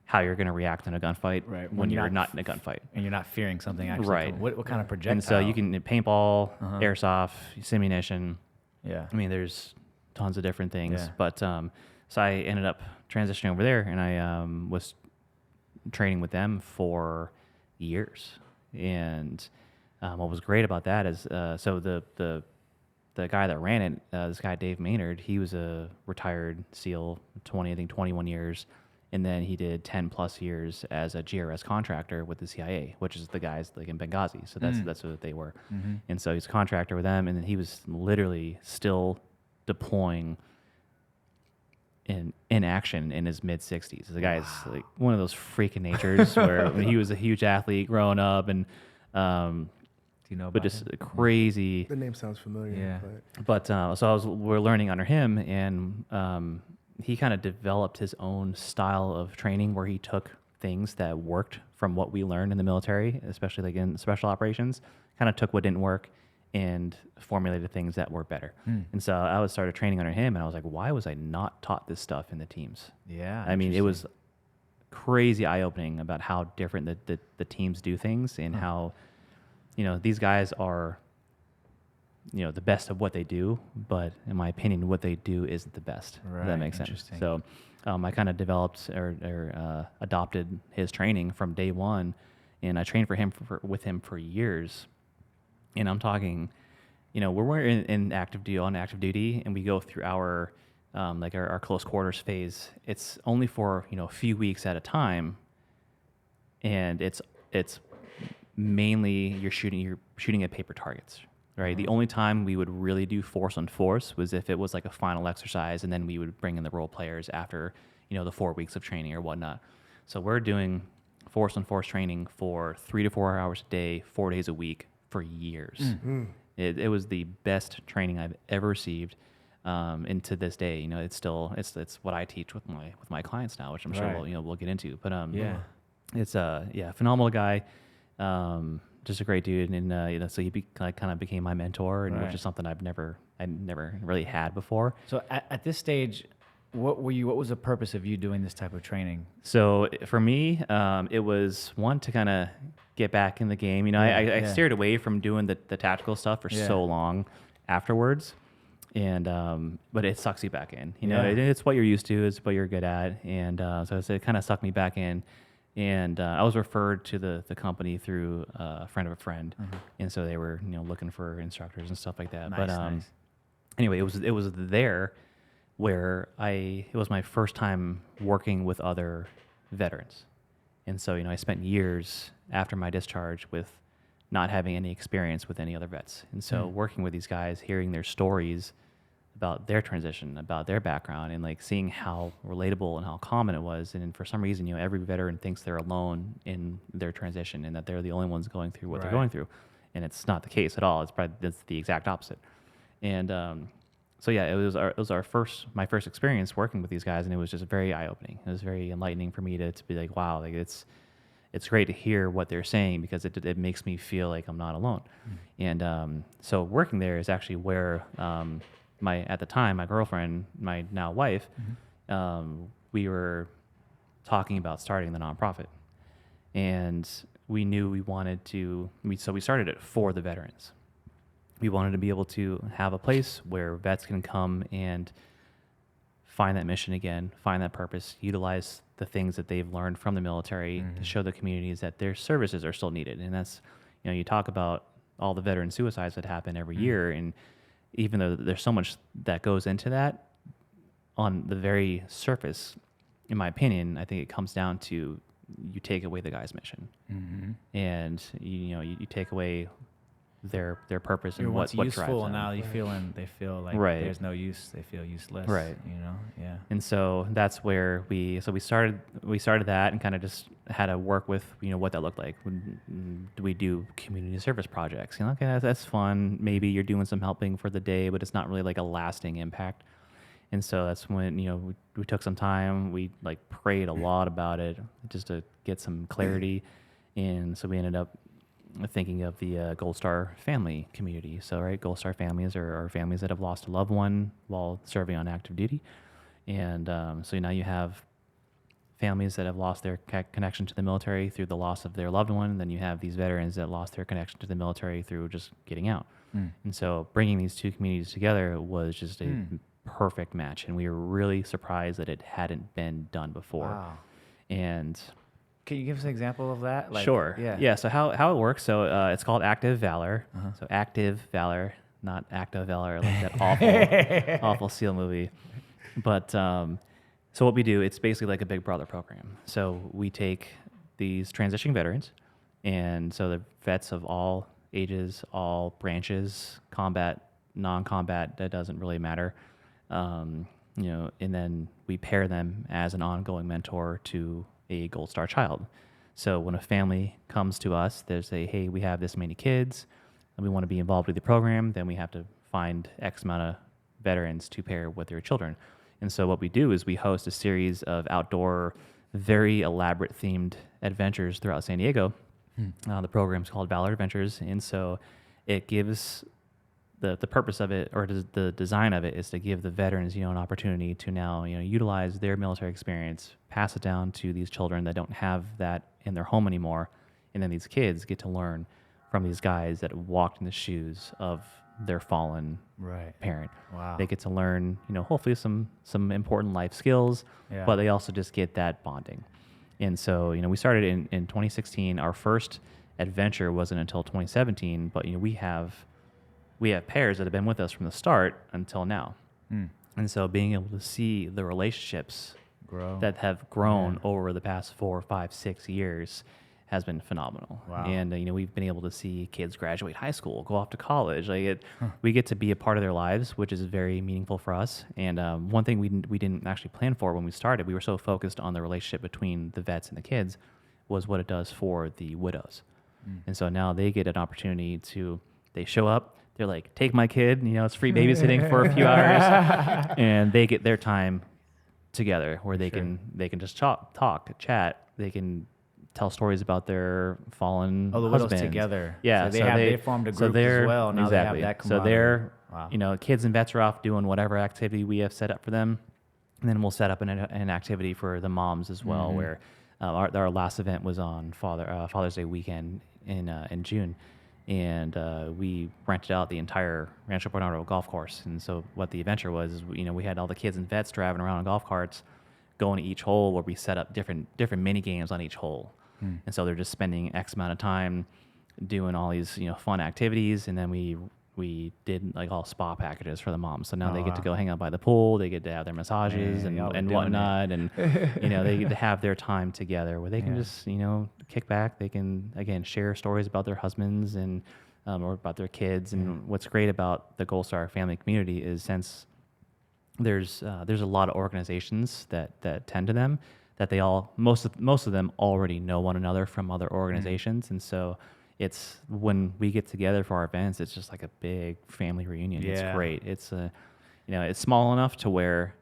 how you're going to react in a gunfight when you're not in a gunfight, and you're not fearing something actually. Right. What kind of projectile? And so you can paintball, airsoft, simunition. Yeah. I mean, there's tons of different things. Yeah. But so I ended up transitioning over there, and I was training with them for years. And what was great about that is, so the guy that ran it, this guy Dave Maynard, he was a retired SEAL, 21 years. And then he did 10 plus years as a GRS contractor with the CIA, which is the guys like in Benghazi. So that's what they were. And so he's a contractor with them. And then he was literally still deploying in action in his mid 60s. The guy's like one of those freaking natures where he was a huge athlete growing up, and Do you know but about just him? The crazy. name sounds familiar. Yeah. But But we're learning under him, and he kind of developed his own style of training where he took things that worked from what we learned in the military, especially like in special operations, kind of took what didn't work and formulated things that were better. And so I started training under him, and I was like, why was I not taught this stuff in the teams? Yeah. I mean, it was crazy eye-opening about how different the teams do things, and how, these guys are, the best of what they do, but in my opinion, what they do isn't the best. If Right, that makes sense. interesting. So I kind of developed or adopted his training from day one, and I trained with him for years. And I'm talking, we're in active duty, and we go through our our close quarters phase. It's only for a few weeks at a time, and it's mainly you're shooting at paper targets. Right. The only time we would really do force on force was if it was like a final exercise, and then we would bring in the role players after, the 4 weeks of training or whatnot. So we're doing force on force training for 3 to 4 hours a day, 4 days a week for years. It was the best training I've ever received. And to this day, it's still it's what I teach with my clients now, which I'm sure we'll get into. But it's a phenomenal guy. Just a great dude, and so he kind of became my mentor, and which is something I never really had before. So at this stage, what was the purpose of you doing this type of training? So for me, it was one to kind of get back in the game. I steered away from doing the tactical stuff for so long afterwards, and but it sucks you back in. It's what you're used to, it's what you're good at, and so it kind of sucked me back in. And I was referred to the company through a friend of a friend, and so they were looking for instructors and stuff like that. Nice. Anyway, it was there where it was my first time working with other veterans, and so I spent years after my discharge with not having any experience with any other vets, and so working with these guys, hearing their stories about their transition, about their background, and like seeing how relatable and how common it was. And for some reason, every veteran thinks they're alone in their transition and that they're the only ones going through what they're going through. And it's not the case at all. It's the exact opposite. And so yeah, it was my first experience working with these guys, and it was just very eye-opening. It was very enlightening for me to be like, wow, like it's great to hear what they're saying, because it makes me feel like I'm not alone. And so working there is actually where at the time, my girlfriend, my now wife, we were talking about starting the nonprofit, and we knew we wanted to. So we started it for the veterans. We wanted to be able to have a place where vets can come and find that mission again, find that purpose, utilize the things that they've learned from the military to show the communities that their services are still needed. And that's, you talk about all the veteran suicides that happen every year, and even though there's so much that goes into that, on the very surface, in my opinion, I think it comes down to you take away the guy's mission, and you take away their purpose and what drives useful, them. and now they feel like there's no use. They feel useless. Right. Yeah. And so that's where we started that, and kind of just had to work with what that looked like. Do we do community service projects? Okay, that's fun. Maybe you're doing some helping for the day, but it's not really like a lasting impact. And so that's when, we took some time. We like prayed a lot about it just to get some clarity. And so we ended up thinking of the Gold Star family community. So, right, Gold Star families are families that have lost a loved one while serving on active duty. And so now you have families that have lost their connection to the military through the loss of their loved one. And then you have these veterans that lost their connection to the military through just getting out. And so bringing these two communities together was just a perfect match. And we were really surprised that it hadn't been done before. Wow. And can you give us an example of that? sure. Yeah. So how it works. So it's called Active Valor. So Active Valor, not Active Valor, like that awful SEAL movie. But so what we do, it's basically like a Big Brother program. So we take these transitioning veterans, and so the vets of all ages, all branches, combat, non-combat, that doesn't really matter. And then we pair them as an ongoing mentor to a Gold Star child. So when a family comes to us, they say, hey, we have this many kids, and we want to be involved with the program, then we have to find X amount of veterans to pair with their children. And so what we do is we host a series of outdoor, very elaborate themed adventures throughout San Diego. The program's called Valor Adventures. And so it gives the purpose of it, or the design of it, is to give the veterans, an opportunity to now, utilize their military experience, pass it down to these children that don't have that in their home anymore. And then these kids get to learn from these guys that walked in the shoes of their fallen parent. Wow. They get to learn, hopefully some important life skills, but they also just get that bonding. And so, we started in 2016. Our first adventure wasn't until 2017, but we have pairs that have been with us from the start until now. And so being able to see the relationships that have grown over the past 4, 5, 6 years has been phenomenal. Wow. And we've been able to see kids graduate high school, go off to college. We get to be a part of their lives, which is very meaningful for us. And one thing we didn't actually plan for when we started, we were so focused on the relationship between the vets and the kids, was what it does for the widows. And so now they get an opportunity they show up, they're like, take my kid, it's free babysitting for a few hours, and they get their time together where they can just talk, chat, they can tell stories about their fallen the husbands. widows together. Yeah, so they formed a group as well. Now exactly. they have that So camaraderie. they're, kids and vets are off doing whatever activity we have set up for them, and then we'll set up an activity for the moms as well. Where our last event was on Father's Day weekend in June, and we rented out the entire Rancho Bernardo golf course. And so what the adventure was, is, we had all the kids and vets driving around on golf carts, going to each hole where we set up different mini games on each hole. And so they're just spending X amount of time doing all these, fun activities. And then we did like all spa packages for the moms. So now they get to go hang out by the pool. They get to have their massages and whatnot. And, they get to have their time together where they can just, kick back. They can, again, share stories about their husbands and, or about their kids. And what's great about the Gold Star family community is, since there's a lot of organizations that tend to them, that they all, most of them already know one another from other organizations. And so it's, when we get together for our events, it's just like a big family reunion. It's great. It's it's small enough to where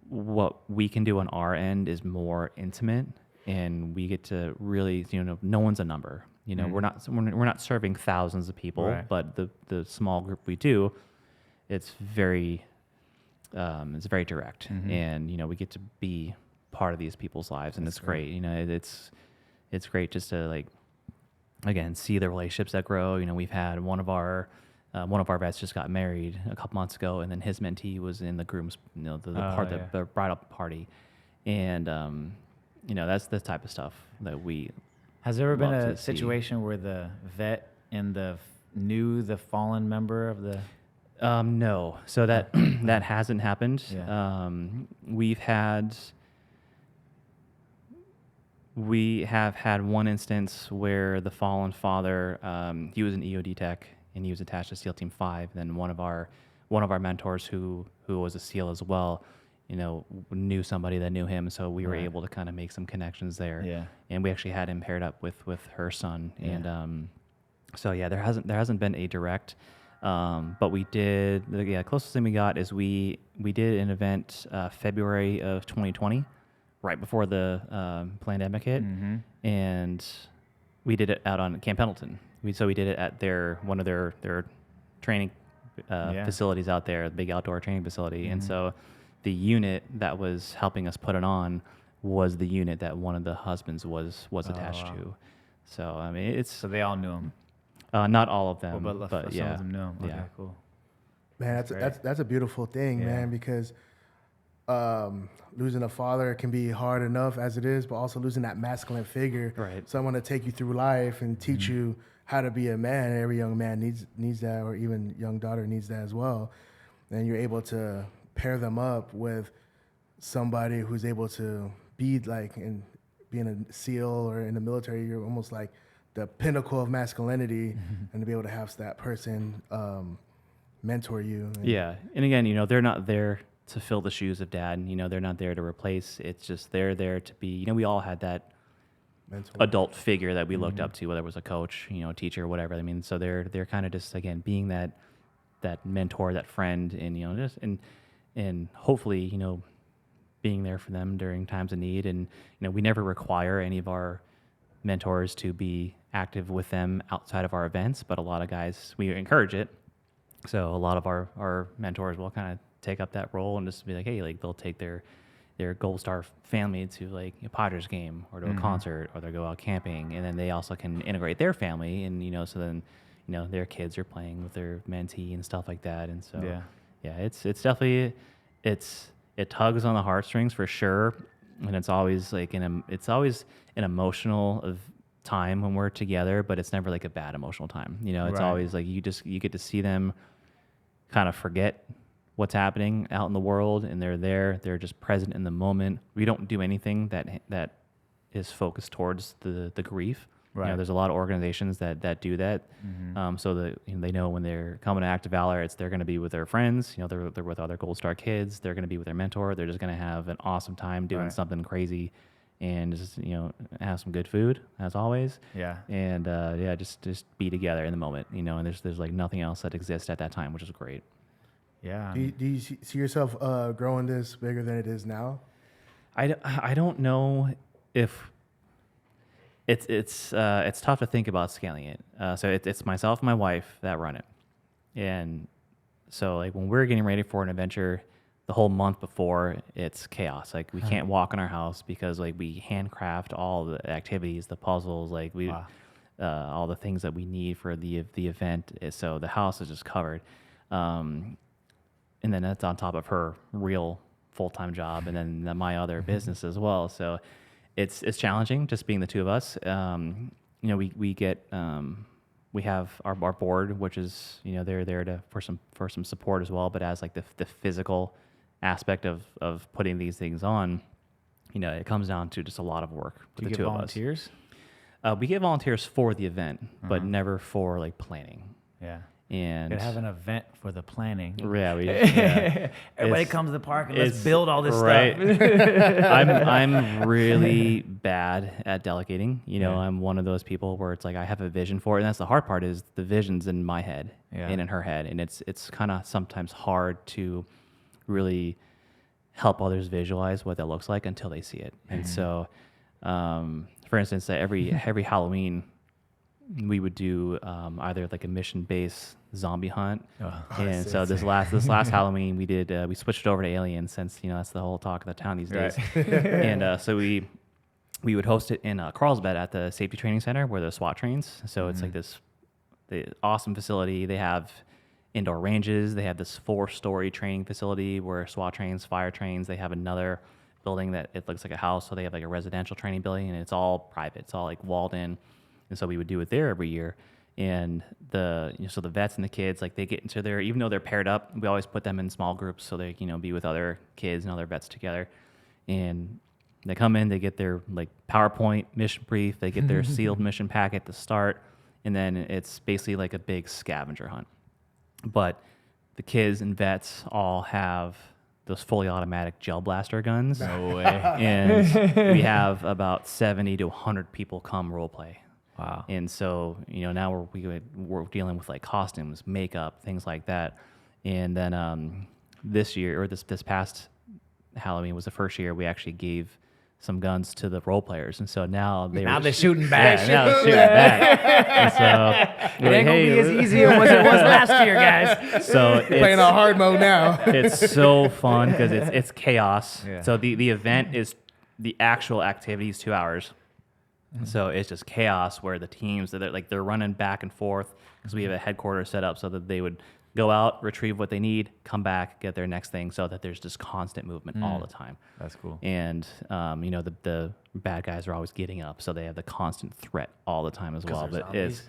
what we can do on our end is more intimate, and we get to really, no one's a number. We're not serving thousands of people, but the small group we do, it's very direct, and we get to be part of these people's lives, and it's great. It's great just to again see the relationships that grow. We've had one of our vets just got married a couple months ago, and then his mentee was in the groom's the bridal party, and that's the type of stuff that we. Has there ever been a situation where the vet and knew the fallen member of the? No. So that that hasn't happened. Yeah. We have had one instance where the fallen father, he was an EOD tech, and he was attached to SEAL Team 5. Then one of our mentors who was a SEAL as well, knew somebody that knew him, so we were able to kind of make some connections there. Yeah. And we actually had him paired up with her son. Yeah. And so there hasn't been a direct. But we did, closest thing we got is we did an event February of 2020, right before the pandemic hit, and we did it out on Camp Pendleton. We did it at one of their training facilities out there, the big outdoor training facility, and so the unit that was helping us put it on was the unit that one of the husbands was attached to. So I mean, so they all knew him. Not all of them, but yeah, some of them knew him. Okay, yeah, cool. Man, that's a beautiful thing, man, because losing a father can be hard enough as it is, but also losing that masculine figure, right? Someone to take you through life and teach you how to be a man. Every young man needs that, or even young daughter needs that as well. And you're able to pair them up with somebody who's able to be like, in being a SEAL or in the military, you're almost like the pinnacle of masculinity, and to be able to have that person mentor you. Yeah, and again, they're not there to fill the shoes of dad. They're not there to replace. It's just they're there to be. We all had that mentor, adult figure that we looked up to, whether it was a coach, teacher, whatever. I mean, so they're kind of just, again, being that mentor, that friend, and just and hopefully being there for them during times of need. And we never require any of our mentors to be active with them outside of our events, but a lot of guys, we encourage it. So a lot of our mentors will kind of take up that role and just be like, hey, like they'll take their Gold Star family to like a Padres game or to a concert, or they'll go out camping, and then they also can integrate their family, and so then their kids are playing with their mentee and stuff like that. And so it's definitely it tugs on the heartstrings for sure, and it's always an emotional time when we're together, but it's never like a bad emotional time. It's always like you get to see them kind of forget what's happening out in the world, and they're just present in the moment. We don't do anything that is focused towards the grief. Right. There's a lot of organizations that do that. So that they know when they're coming to Active Valor, they're going to be with their friends. They're with other Gold Star kids. They're going to be with their mentor. They're just going to have an awesome time doing something crazy, and just have some good food as always. Yeah. And just be together in the moment. And there's like nothing else that exists at that time, which is great. Yeah. Do you see yourself growing this bigger than it is now? I don't know if it's tough to think about scaling it. So it's myself and my wife that run it, and so like when we're getting ready for an adventure, the whole month before, it's chaos. Like we can't walk in our house because like we handcraft all the activities, the puzzles, like all the things that we need for the event. So the house is just covered. And then that's on top of her real full-time job, and then my other business as well. So it's challenging just being the two of us. We have our board, which is they're there for some support as well. But as like the physical aspect of putting these things on, it comes down to just a lot of work for the two of us. Do you get volunteers? We get volunteers for the event, but never for like planning. Yeah. And you have an event for the planning. Yeah, everybody comes to the park and let's build all this stuff. I'm really bad at delegating. I'm one of those people where it's like I have a vision for it, and that's the hard part, is the vision's in my head and in her head, and it's kind of sometimes hard to really help others visualize what that looks like until they see it. And so, for instance, every Halloween, we would do either like a mission-based zombie hunt, and so this last Halloween we switched it over to Alien, since that's the whole talk of the town these days. And so we would host it in Carlsbad at the Safety Training Center where the SWAT trains. So it's like the awesome facility. They have indoor ranges. They have this 4-story training facility where SWAT trains, fire trains. They have another building that it looks like a house, so they have like a residential training building, and it's all private. It's all like walled in. And so we would do it there every year. And so the vets and the kids, like they get into there, even though they're paired up, we always put them in small groups so they be with other kids and other vets together. And they come in, they get their like PowerPoint mission brief, they get their sealed mission packet to start, and then it's basically like a big scavenger hunt. But the kids and vets all have those fully automatic gel blaster guns. No way. And we have about 70 to 100 people come role play. Wow. And so, now we're dealing with like costumes, makeup, things like that. And then this year, or this past Halloween was the first year we actually gave some guns to the role players, and so now they're shooting back. Yeah, now they're shooting back. And so it ain't gonna be as easy as it was last year, guys. So playing on hard mode now. It's so fun because it's chaos. Yeah. So the event is the actual activity is 2 hours. So it's just chaos where the teams they're running back and forth because we have a headquarters set up so that they would go out, retrieve what they need, come back, get their next thing, so that there's just constant movement all the time. That's cool. And the bad guys are always getting up, so they have the constant threat all the time as well. But zombies.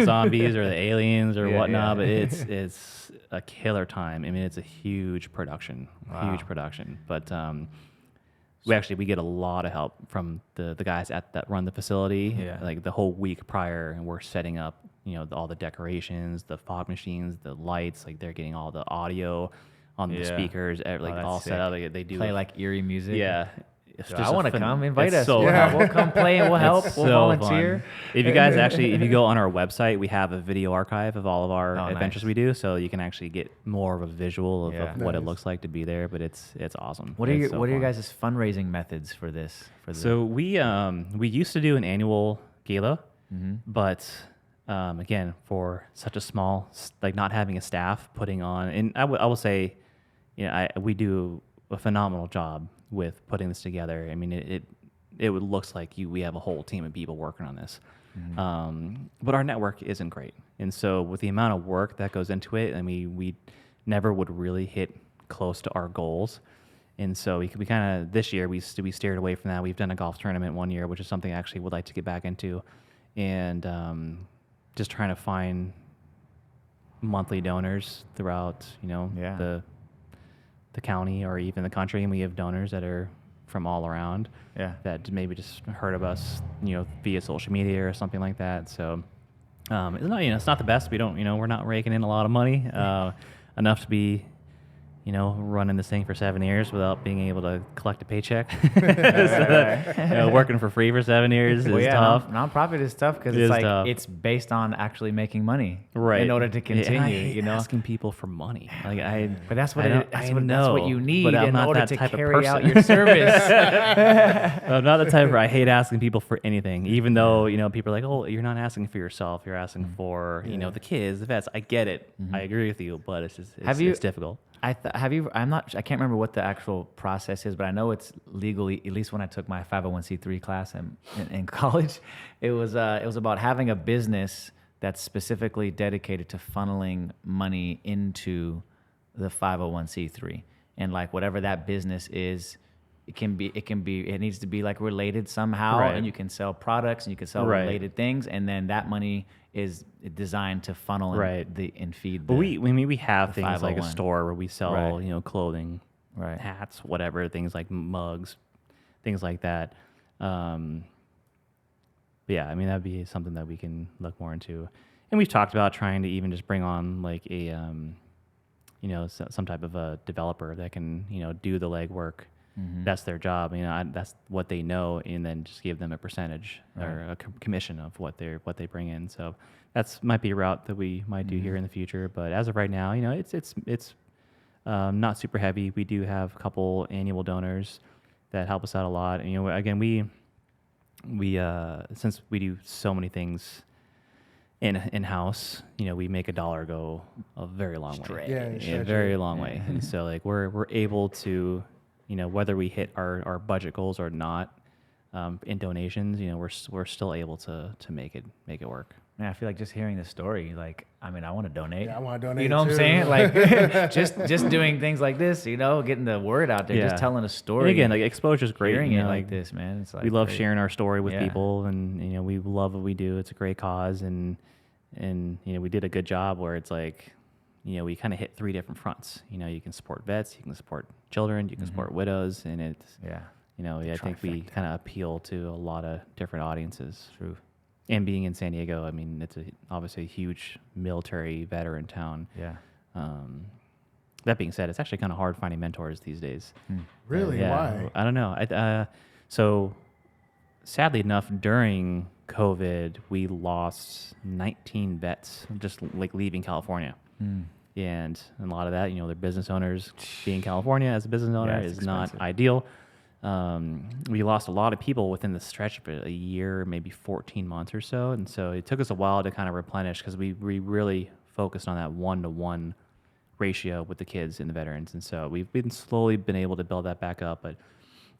zombies or the aliens or whatnot. Yeah. But it's a killer time. I mean, it's a huge production, huge production. But we get a lot of help from the guys that run the facility. Yeah. Like the whole week prior, and we're setting up, all the decorations, the fog machines, the lights. Like they're getting all the audio on the speakers, all sick. set up. They do Play like eerie music. Yeah. So I want to come. Invite us. So We'll come play and we'll help. We'll volunteer. Fun. If you guys if you go on our website, we have a video archive of all of our adventures we do, so you can actually get more of a visual of what it looks like to be there. But it's awesome. What are your guys' fundraising methods for this? So we used to do an annual gala, but again, for such a small, like not having a staff putting on, and I will say, we do a phenomenal job with putting this together. I mean, it looks like we have a whole team of people working on this. But our network isn't great. And so with the amount of work that goes into it, I mean, we never would really hit close to our goals. And so we kind of, this year, we steered away from that. We've done a golf tournament one year, which is something I actually would like to get back into. And just trying to find monthly donors throughout, the county or even the country, and we have donors that are from all around that maybe just heard of us, via social media or something like that. So it's not the best. We don't, we're not raking in a lot of money, enough to be, running this thing for 7 years without being able to collect a paycheck. Working for free for 7 years is tough. Nonprofit is tough because it's based on actually making money, right? In order to continue, and I hate asking people for money. But that's what you need in order to carry out your service. I'm not the type where I hate asking people for anything, even though people are like, oh, you're not asking for yourself, you're asking for the kids, the vets. I get it. I agree with you, but it's just it's difficult. I can't remember what the actual process is, but I know it's legally, at least when I took my 501c3 class in college, it was about having a business that's specifically dedicated to funneling money into the 501c3. And like whatever that business is, it needs to be like related somehow, right. And you can sell products and you can sell related things, and then that money is designed to funnel and feed. But we have things like a 501. store where we sell clothing, right, hats, whatever, things like mugs, things like that. But yeah, I mean that'd be something that we can look more into. And we've talked about trying to even just bring on like a some type of a developer that can do the legwork. Mm-hmm. That's their job. That's what they know, and then just give them a percentage or a commission of what they bring in. So that's might be a route that we might do here in the future. But as of right now, it's not super heavy. We do have a couple annual donors that help us out a lot. And again, we since we do so many things in house, we make $1 go a very long way. A very long way. And so like we're able to. Whether we hit our budget goals or not, in donations, we're still able to make it work. Man, I feel like just hearing the story, I want to donate. Yeah, I want to donate. You know what I'm saying? Like just doing things like this, getting the word out there, just telling a story. And again, like exposure is great. Hearing it like this, man, it's like we love sharing our story with people, and we love what we do. It's a great cause, and we did a good job where it's like. We kind of hit 3 different fronts. You can support vets, you can support children, you can support widows, and it's I think we kind of appeal to a lot of different audiences. True. And being in San Diego, I mean, it's obviously a huge military veteran town. Yeah. That being said, it's actually kind of hard finding mentors these days. Really? Yeah, Why? I don't know. So sadly enough, during COVID, we lost 19 vets just like leaving California. And a lot of that, they're business owners. Being California as a business owner is not ideal. We lost a lot of people within the stretch of a year, maybe 14 months or so. And so it took us a while to kind of replenish because we really focused on that 1-to-1 ratio with the kids and the veterans. And so we've slowly been able to build that back up. But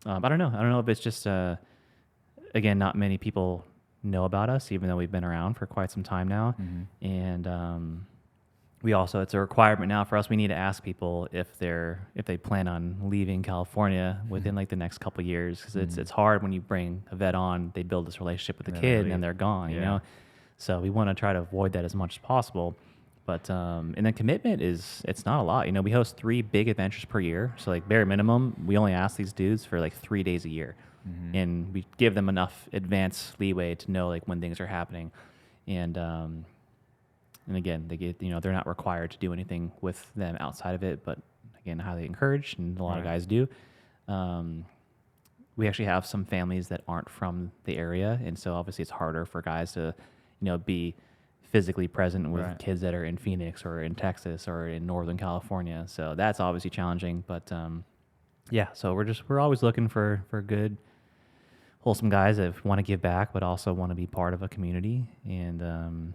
I don't know. I don't know if it's just, again, not many people know about us, even though we've been around for quite some time now. And we also, it's a requirement now for us. We need to ask people if they plan on leaving California within like the next couple of years, because it's hard when you bring a vet on, they build this relationship with the kid and then they're gone, you know? So we want to try to avoid that as much as possible. But, and then commitment it's not a lot. We host 3 big adventures per year. So like bare minimum, we only ask these dudes for like 3 days a year. And we give them enough advance leeway to know like when things are happening. And again, they get, they're not required to do anything with them outside of it, but again, highly encouraged, and a lot of guys do. We actually have some families that aren't from the area, and so obviously it's harder for guys to, be physically present with kids that are in Phoenix or in Texas or in Northern California. So that's obviously challenging, but so we're always looking for good, wholesome guys that want to give back, but also want to be part of a community. And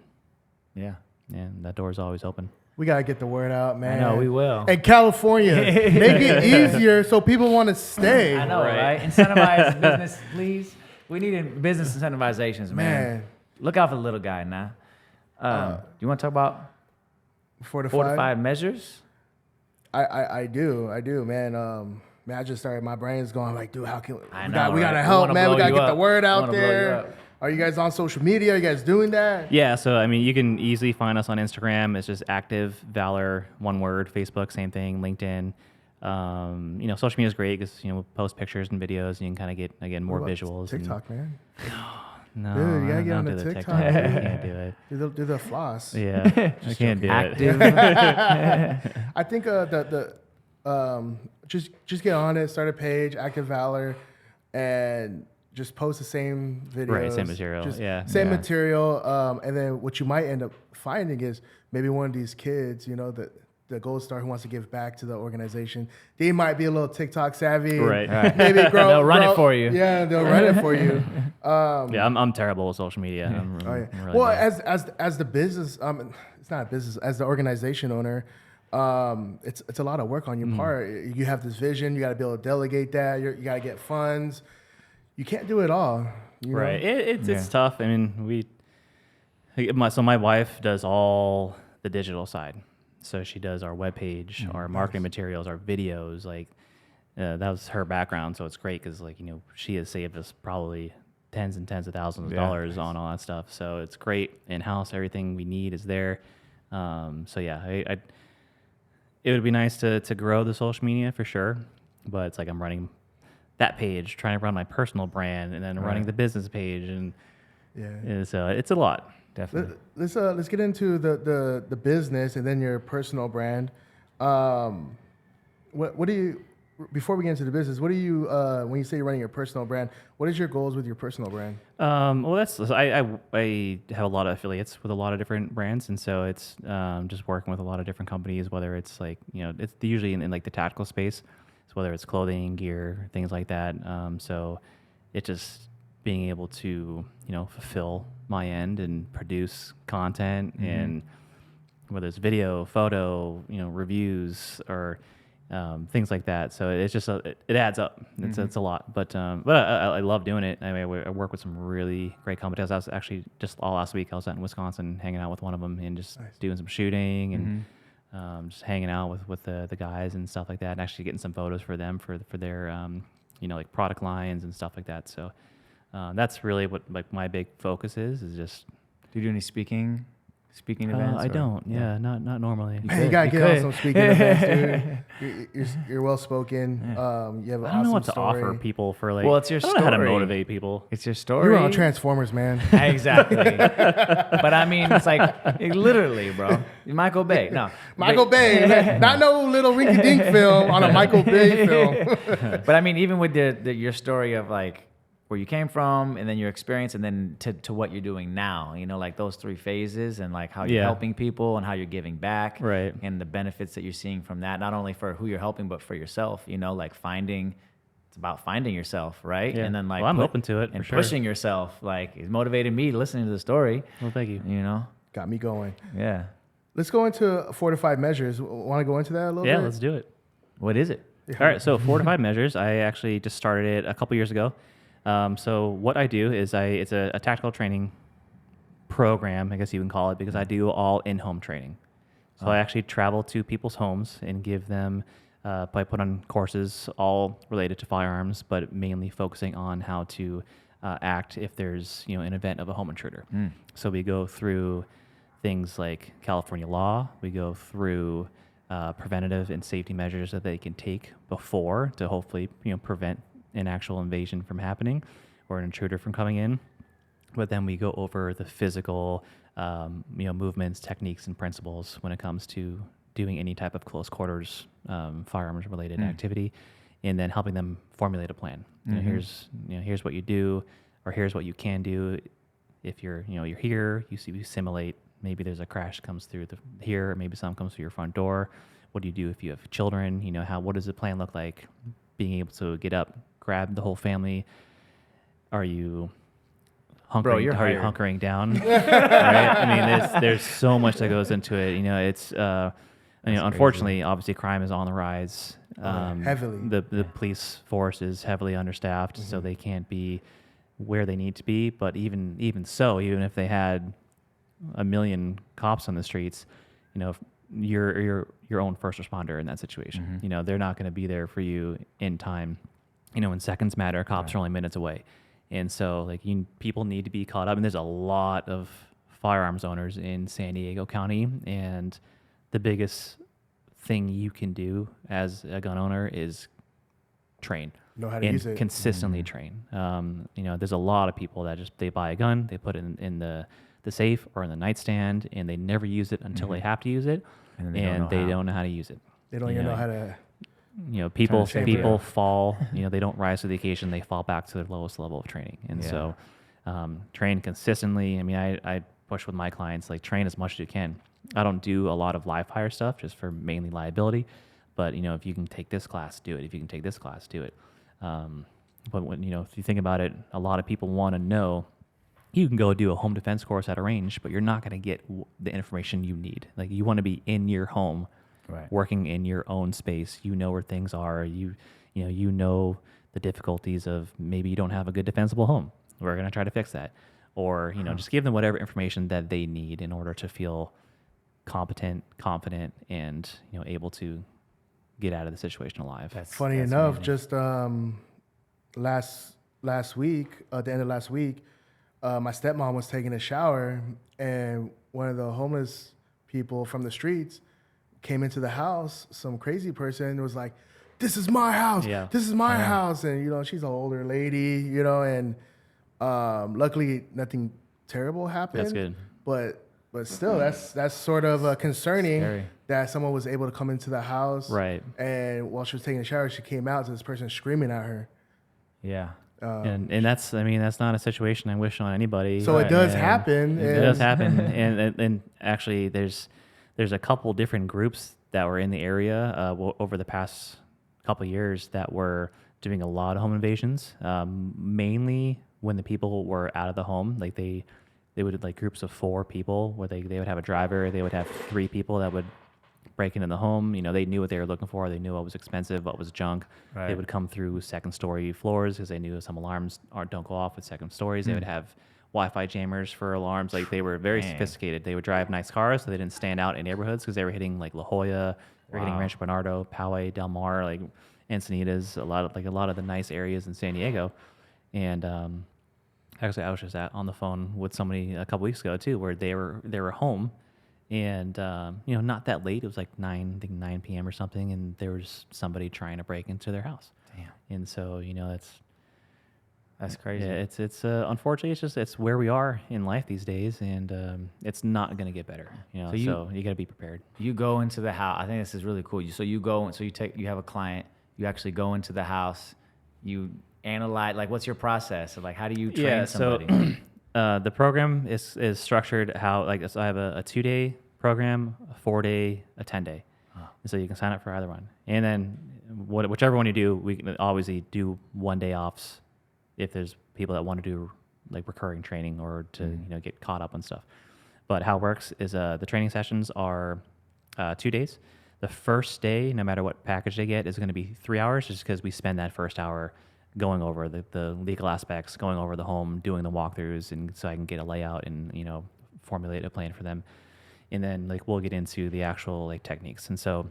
and that door is always open. We got to get the word out, man. I know, we will. And California, make it easier so people want to stay. I know, right? Incentivize business, please. We need business incentivizations, man. Look out for the little guy now. You want to talk about fortified measures? I do, man. Man, I just started, my brain's going like, dude, how can we know, we gotta help, man. We gotta get the word out there. Are you guys on social media? Are you guys doing that? Yeah, so I mean, you can easily find us on Instagram. It's just Active Valor, one word. Facebook, same thing. LinkedIn. Social media is great because we post pictures and videos, and you can kind of get more visuals. TikTok, man. No, dude, you gotta get on the TikTok. I can't do it. Do the floss. Yeah, I can't do Active. it. I think just get on it, start a page, Active Valor, and just post the same videos. Right, same material. Same material. And then what you might end up finding is maybe one of these kids, the Gold Star who wants to give back to the organization, they might be a little TikTok savvy. Right. Maybe they'll run it for you. Yeah, they'll run it for you. I'm terrible with social media. I'm really bad. As the business, it's not a business, as the organization owner, it's a lot of work on your part. You have this vision, you got to be able to delegate that. You got to get funds. You can't do it all. Right. It's tough. I mean, my wife does all the digital side. So she does our webpage, our marketing materials, our videos. Like that was her background. So it's great because she has saved us probably tens and tens of thousands of dollars on all that stuff. So it's great in-house. Everything we need is there. It would be nice to grow the social media for sure. But it's like I'm running that page, trying to run my personal brand, and then running the business page, and it's a lot. Definitely. Let's get into the business and then your personal brand. What do you, before we get into the business, what do you when you say you're running your personal brand, what is your goals with your personal brand? I have a lot of affiliates with a lot of different brands, and so it's just working with a lot of different companies, whether it's like it's usually in like the tactical space. Whether it's clothing, gear, things like that. So it's just being able to, fulfill my end and produce content, and whether it's video, photo, reviews or things like that. So it's just, it adds up. It's a lot, but I love doing it. I mean, I work with some really great companies. I was actually just all last week, I was out in Wisconsin hanging out with one of them and just doing some shooting and just hanging out with the guys and stuff like that, and actually getting some photos for them for their like product lines and stuff like that. So that's really what like my big focus is just. Do you do any speaking events? I don't. Yeah, not normally. Man, you gotta get on some speaking events, dude. You're well spoken. You have an I don't know what to story. offer people for like. Well, it's your I don't know how to story. motivate people. It's your story. You were on Transformers, man. Exactly. But I mean, it's like literally, bro. Michael Bay. No. Michael Bay. Not no little rinky-dink film on a Michael Bay film. But I mean, even with your story of like where you came from, and then your experience, and then to what you're doing now, you know, like those 3 phases, and like how you're helping people and how you're giving back, Right. and the benefits that you're seeing from that, not only for who you're helping, but for yourself, you know, like it's about finding yourself, right? Yeah. And then like, well, I'm open to it, and for sure. pushing yourself, like it motivated me listening to the story, Well, thank you. you know? Got me going. Yeah. Let's go into 4 to 5 measures. Want to go into that a little bit? Yeah, let's do it. What is it? All right, so 4 to 5 measures. I actually just started it a couple years ago. So what I do is it's a tactical training program, I guess you can call it, because I do all in-home training. So I actually travel to people's homes and give them, I put on courses all related to firearms, but mainly focusing on how to act if there's, you know, an event of a home intruder. So we go through things like California law. We go through preventative and safety measures that they can take before to hopefully, you know, prevent an actual invasion from happening or an intruder from coming in. But then we go over the physical, you know, movements, techniques, and principles when it comes to doing any type of close quarters firearms related activity, and then helping them formulate a plan. You know, here's what you do, or here's what you can do. If you're here, you simulate. Maybe there's a crash that comes through here, or maybe something comes through your front door. What do you do if you have children? You know, what does the plan look like? Being able to get up, grab the whole family. Are you hunkering down? Right? I mean, there's so much that goes into it. You know, it's unfortunately, obviously, crime is on the rise. Heavily. The police force is heavily understaffed, so they can't be where they need to be. But even so, even if they had 1 million cops on the streets, you know, you're your own first responder in that situation. You know, they're not going to be there for you in time. You know, when seconds matter, cops are only minutes away. And so, like, people need to be caught up. And there's a lot of firearms owners in San Diego County. And the biggest thing you can do as a gun owner is train. Know how to and use it. consistently train. You know, there's a lot of people that they buy a gun, they put it in the safe or in the nightstand, and they never use it until they have to use it, and they don't know how to use it. They don't even know how to. You know, people chamber. fall. You know, they don't rise to the occasion. They fall back to their lowest level of training, and so train consistently. I mean, I push with my clients, like, train as much as you can. I don't do a lot of live fire stuff just for mainly liability, but you know, if you can take this class, do it. If you can take this class, do it. But when, you know, if you think about it, a lot of people want to know. You can go do a home defense course at a range, but you're not going to get the information you need. Like, you want to be in your home, working in your own space. You know where things are. You know the difficulties of maybe you don't have a good defensible home. We're going to try to fix that. Or, you know, just give them whatever information that they need in order to feel competent, confident, and, you know, able to get out of the situation alive. Funny enough, just last week, at the end of last week, my stepmom was taking a shower, and one of the homeless people from the streets came into the house. Some crazy person was like, "This is my house. Yeah. This is my house." And, you know, she's an older lady, you know, and luckily nothing terrible happened. That's good. But still, that's sort of concerning. Scary. That someone was able to come into the house. Right. And while she was taking a shower, she came out to this person screaming at her. Yeah. And that's not a situation I wish on anybody. So it does happen. It does happen. And actually, there's a couple different groups that were in the area over the past couple of years that were doing a lot of home invasions, mainly when the people were out of the home. Like they would, like, groups of 4 people where they would have a driver. They would have 3 people that would break into the home. You know, they knew what they were looking for. They knew what was expensive, what was junk. Right. They would come through second-story floors because they knew some alarms don't go off with second stories. They would have Wi-Fi jammers for alarms. Like, they were very sophisticated. They would drive nice cars, so they didn't stand out in neighborhoods because they were hitting, like, La Jolla, they were hitting Rancho Bernardo, Poway, Del Mar, like Encinitas, a lot of the nice areas in San Diego. And actually, I was just on the phone with somebody a couple weeks ago too, where they were home. And, you know, not that late. It was like 9 p.m. or something. And there was somebody trying to break into their house. Damn. And so, you know, That's crazy. yeah, it's unfortunately, it's where we are in life these days. And it's not going to get better, you know, so you got to be prepared. You go into the house. I think this is really cool. You have a client, you actually go into the house, you analyze? Like, what's your process? Like, how do you train somebody? So the program is structured how, like, so I have a 2-day program, a 4-day, a 10-day. And so you can sign up for either one. And then whichever one you do, we can always do 1 day offs if there's people that want to do like recurring training or to get caught up on stuff. But how it works is the training sessions are 2 days. The first day, no matter what package they get, is going to be 3 hours, just because we spend that first hour going over the legal aspects, going over the home, doing the walkthroughs, and so I can get a layout and formulate a plan for them. And then like we'll get into the actual like techniques. And so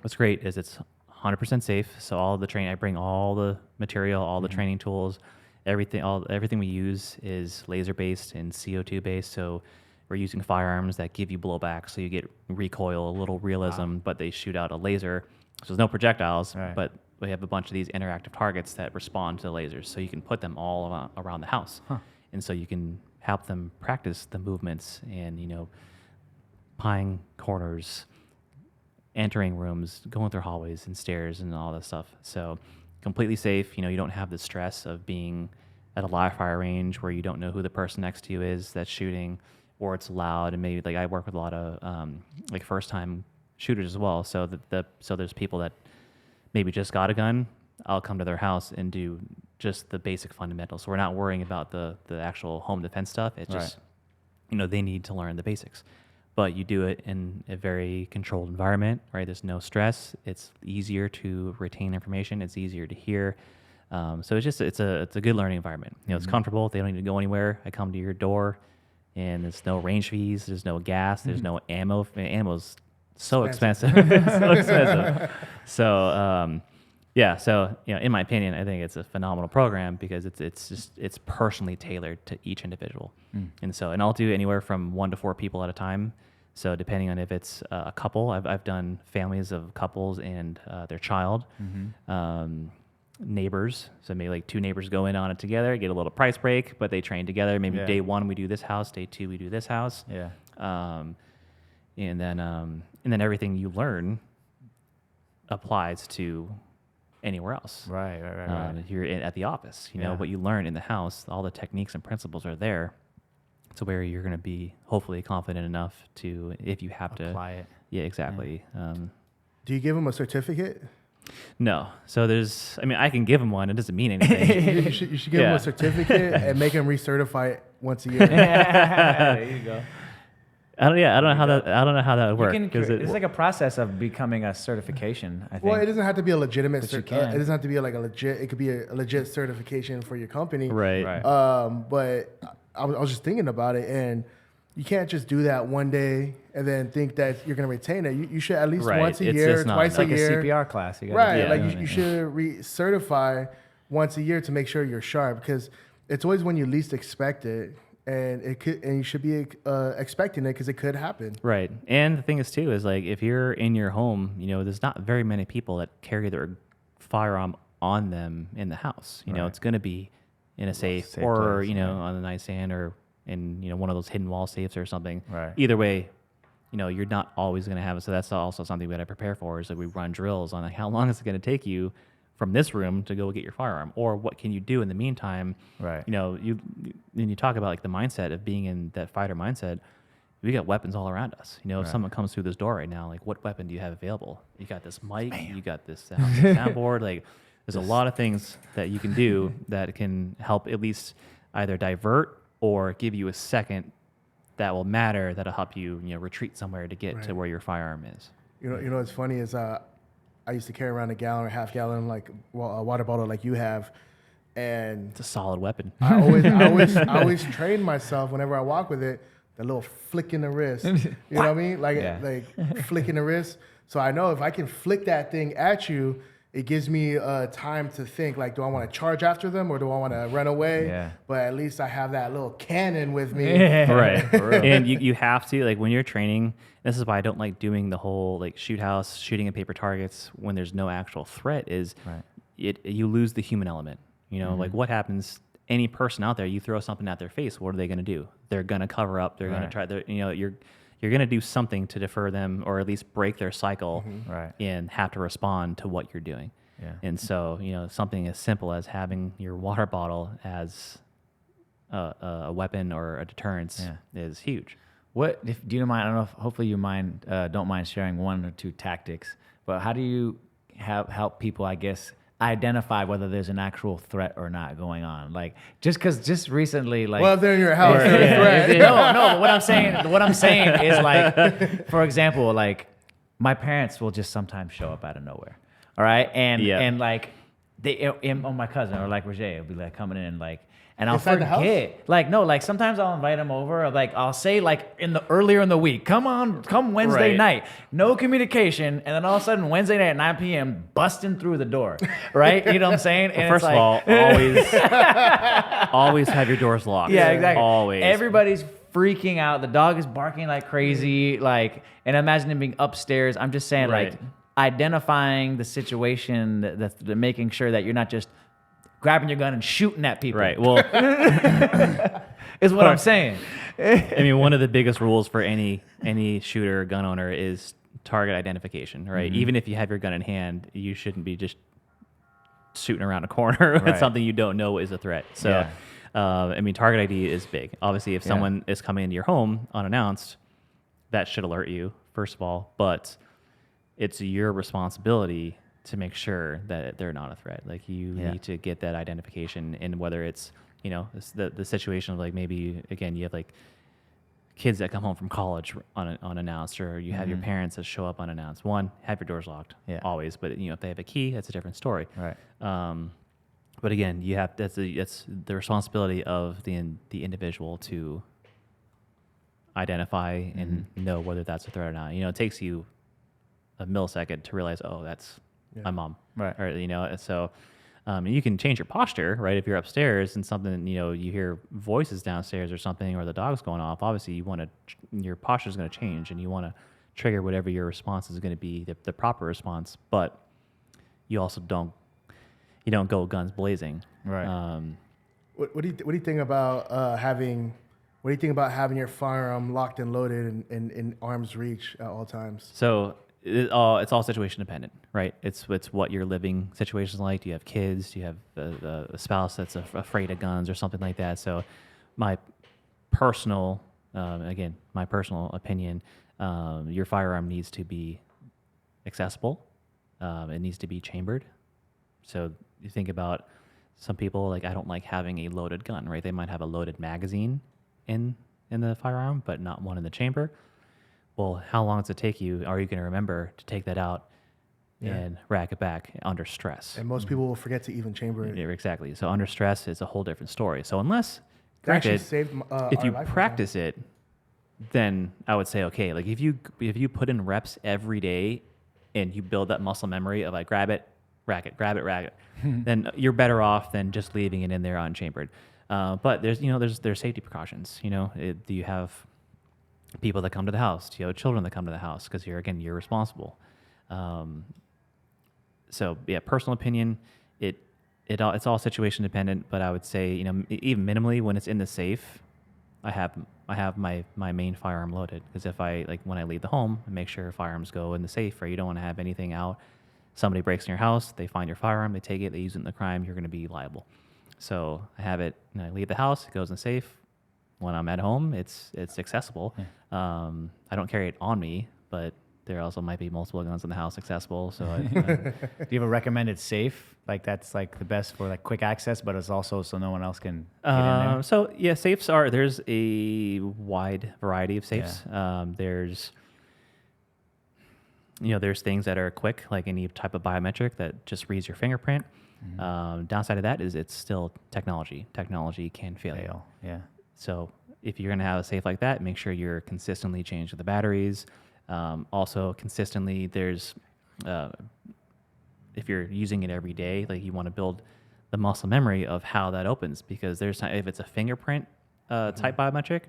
what's great is it's 100% safe. So all of the training, I bring all the material, all the training tools, everything we use is laser based and CO2 based. So we're using firearms that give you blowback, so you get recoil, a little realism, but they shoot out a laser. So there's no projectiles, but we have a bunch of these interactive targets that respond to the lasers. So you can put them all around the house. And so you can help them practice the movements and, pine corners, entering rooms, going through hallways and stairs and all that stuff. So completely safe. You don't have the stress of being at a live fire range where you don't know who the person next to you is that's shooting, or it's loud. And maybe like I work with a lot of like first time shooters as well. So so there's people that maybe just got a gun. I'll come to their house and do just the basic fundamentals. So we're not worrying about the actual home defense stuff. It's just, they need to learn the basics. But you do it in a very controlled environment, right? There's no stress. It's easier to retain information. It's easier to hear. So it's a good learning environment. It's comfortable. They don't need to go anywhere. I come to your door, and there's no range fees. There's no gas. There's no ammo. Ammo's so expensive. So expensive. So so in my opinion, I think it's a phenomenal program because it's personally tailored to each individual. And I'll do anywhere from 1 to 4 people at a time. So depending on if it's a couple, I've done families of couples and their child, neighbors. So maybe like 2 neighbors go in on it together, get a little price break, but they train together. Maybe day 1 we do this house, day 2 we do this house. And then everything you learn applies to anywhere else. Right. If you're at the office, what you learn in the house, all the techniques and principles are there. To where you're going to be hopefully confident enough to, if you have to apply it. Yeah, exactly. Do you give them a certificate? No. So I can give them one. It doesn't mean anything. you should give them a certificate and make them recertify it once a year. There you go. I don't know how that would work. It's like a process of becoming a certification, I think. Well, it doesn't have to be a legitimate. But you can. It doesn't have to be like a legit. It could be a legit certification for your company. Right. But I was just thinking about it, and you can't just do that one day and then think that you're going to retain it. You should at least once a year, twice a year. Like a CPR class. You You should recertify once a year to make sure you're sharp, because it's always when you least expect it. And you should be expecting it because it could happen. Right. And the thing is too is like if you're in your home, there's not very many people that carry their firearm on them in the house. It's going to be in a safe or place, on the nightstand or in one of those hidden wall safes or something. Right. Either way, you're not always going to have it. So that's also something we got to prepare for. Is that we run drills on like how long is it going to take you from this room to go get your firearm, or what can you do in the meantime? Right. You talk about like the mindset of being in that fighter mindset. We got weapons all around us. If someone comes through this door right now, like what weapon do you have available? You got this mic, you got this soundboard. Like there's a lot of things that you can do that can help at least either divert or give you a second that will matter, that'll help you, retreat somewhere to get to where your firearm is. What's funny is I used to carry around a gallon or half gallon, like a water bottle like you have. And it's a solid weapon. I always train myself whenever I walk with it, the little flick in the wrist. You know what I mean? Like flick in the wrist. So I know if I can flick that thing at you, it gives me time to think, like, do I want to charge after them or do I want to run away? Yeah. But at least I have that little cannon with me. Right. And you have to, like, when you're training, this is why I don't like doing the whole, like, shoot house, shooting at paper targets when there's no actual threat, is you lose the human element. Like, what happens, any person out there, you throw something at their face, what are they going to do? They're going to cover up. They're going to try, you're going to do something to defer them or at least break their cycle and have to respond to what you're doing. Yeah. And so, something as simple as having your water bottle as a weapon or a deterrence is huge. Do you mind? I don't know if hopefully you don't mind sharing one or two tactics, but how do you help people, I guess, identify whether there's an actual threat or not going on? Like, just recently, like, well, if they're in your house, they're a threat. no, but what I'm saying is, like, for example, like, my parents will just sometimes show up out of nowhere. All right. And like or my cousin or like Roger will be like coming in, like, and I'll Inside the house? forget. Like, no, like sometimes I'll invite them over. Or like I'll say like earlier in the week, come Wednesday Right. night. No communication. And then all of a sudden Wednesday night at 9 p.m. busting through the door. Right? You know what I'm saying? And First of all, always have your doors locked. yeah, exactly. Always. Everybody's freaking out. The dog is barking like crazy. Like, and imagine him being upstairs. I'm just saying, Right. like, identifying the situation, that making sure that you're not just grabbing your gun and shooting at people. Right. Well, is what I'm saying. I mean, one of the biggest rules for any shooter or gun owner is target identification, right? Mm-hmm. Even if you have your gun in hand, you shouldn't be just shooting around a corner with Right. something you don't know is a threat. So, Yeah. I mean, target ID is big. Obviously, if someone is coming into your home unannounced, that should alert you, first of all. But it's your responsibility to make sure that they're not a threat. Like, you need to get that identification, and whether it's, it's the situation of, like, maybe, again, you have like kids that come home from college unannounced, or you have your parents that show up unannounced. One, have your doors locked, always. But if they have a key, that's a different story. Right. But again, that's the responsibility of the individual to identify and know whether that's a threat or not. It takes you a millisecond to realize, oh, that's my mom, Right. Or so you can change your posture, right? If you're upstairs and something, you hear voices downstairs or something, or the dog's going off. Obviously, your posture is going to change, and you want to trigger whatever your response is going to be, the proper response. But you also don't go guns blazing, Right. What do you think about having your firearm locked and loaded and in arm's reach at all times? So it's all situation dependent, right? It's what your living situation's like. Do you have kids? Do you have a spouse that's afraid of guns or something like that? So my personal opinion, your firearm needs to be accessible. It needs to be chambered. So you think about some people, like, I don't like having a loaded gun, right? They might have a loaded magazine in the firearm, but not one in the chamber. Well, how long does it take you? Are you going to remember to take that out and rack it back under stress? And most people will forget to even chamber it. Yeah, exactly. So under stress is a whole different story. So unless, That actually granted, saved if our you life one practice it, then I would say, okay, like if you put in reps every day and you build that muscle memory of, like, grab it, rack it, grab it, rack it, then you're better off than just leaving it in there unchambered. But there's safety precautions. Do you have people that come to the house? Do you have children that come to the house? Because you're responsible. So yeah, personal opinion, it's all situation dependent. But I would say, even minimally, when it's in the safe, I have my main firearm loaded, because if when I leave the home, I make sure firearms go in the safe, or you don't want to have anything out. Somebody breaks in your house, they find your firearm, they take it, they use it in the crime, you're going to be liable. So I have it, I leave the house, it goes in the safe. When I'm at home, it's accessible. I don't carry it on me, but there also might be multiple guns in the house accessible. So Do you have a recommended safe? Like, that's like the best for like quick access, but it's also so no one else can get in there? So yeah, safes there's a wide variety of safes. There's things that are quick, like any type of biometric that just reads your fingerprint. Downside of that is it's still technology. Technology can fail. Yeah. So if you're going to have a safe like that, make sure you're consistently changing the batteries. Also, consistently, there's if you're using it every day, like, you want to build the muscle memory of how that opens, because if it's a fingerprint type biometric,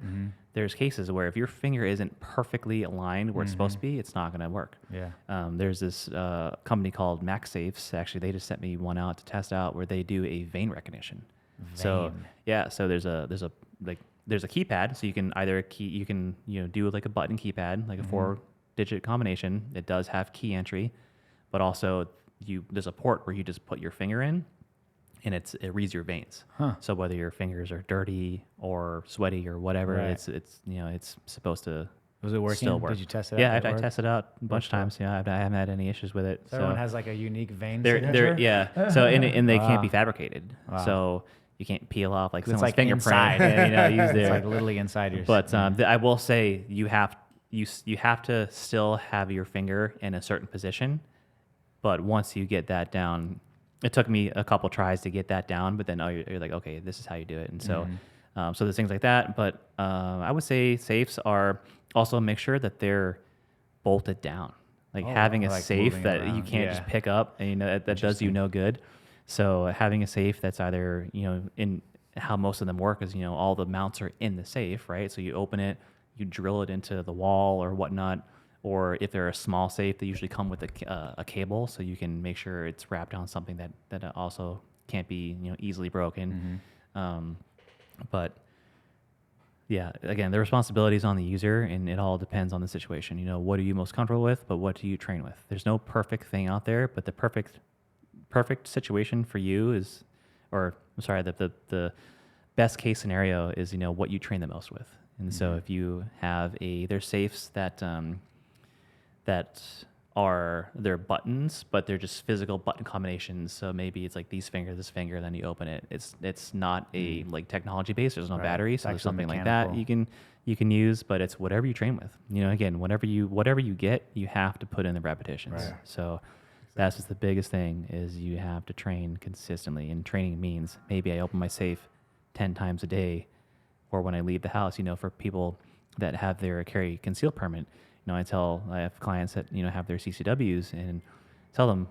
there's cases where if your finger isn't perfectly aligned where it's supposed to be, it's not going to work. Yeah. There's this company called MagSafes. Actually, they just sent me one out to test out, where they do a vein recognition. So yeah, so there's a keypad, so you can do like a button keypad, like a 4-digit combination. It does have key entry, but also there's a port where you just put your finger in, and it reads your veins. Huh. So whether your fingers are dirty or sweaty or whatever, Right. it's supposed to Was it working? still work. Did you test it out? Yeah, Did it I work? tested it out a bunch of times. Yeah, I haven't had any issues with it. So everyone has like a unique vein they're signature? yeah. So and they can't be Wow. fabricated. Wow. So you can't peel off like It's someone's like fingerprint. inside. And, use It's their. like literally inside your. But I will say you have to still have your finger in a certain position. But once you get that down, it took me a couple tries to get that down. But then you're like, okay, this is how you do it. And so, so there's things like that. But I would say safes are also make sure that they're bolted down. Like having a like safe moving that around. you can't just Yeah. pick up, and that does you no good. So having a safe that's either in how most of them work is all the mounts are in the safe, right? So you open it, you drill it into the wall or whatnot, or if they're a small safe, they usually come with a cable, so you can make sure it's wrapped on something that also can't be easily broken. But yeah, again, the responsibility is on the user, and it all depends on the situation. What are you most comfortable with, but what do you train with? There's no perfect thing out there, but the perfect situation for you is, or I'm sorry, the best case scenario is what you train the most with. And so if you have there's safes that they're buttons, but they're just physical button combinations. So maybe it's like this finger, then you open it. It's not a like technology based. There's no battery, so there's actually something like that mechanical. you can use. But it's whatever you train with. Again, whatever you get, you have to put in the repetitions. Right. So that's just the biggest thing is you have to train consistently. And training means maybe I open my safe 10 times a day, or when I leave the house. For people that have their carry conceal permit. I have clients that, have their CCWs and tell them,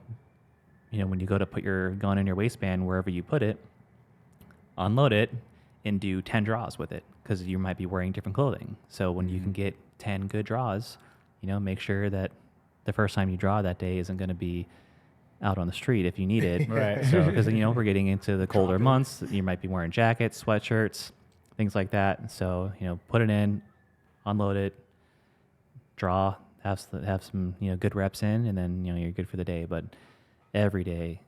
when you go to put your gun in your waistband, wherever you put it, unload it and do 10 draws with it, because you might be wearing different clothing. So when you can get 10 good draws, make sure that the first time you draw that day isn't going to be out on the street if you need it. Right. So, because, we're getting into the colder months, you might be wearing jackets, sweatshirts, things like that. So, put it in, unload it, draw, have some good reps in, and then you're good for the day. But every day,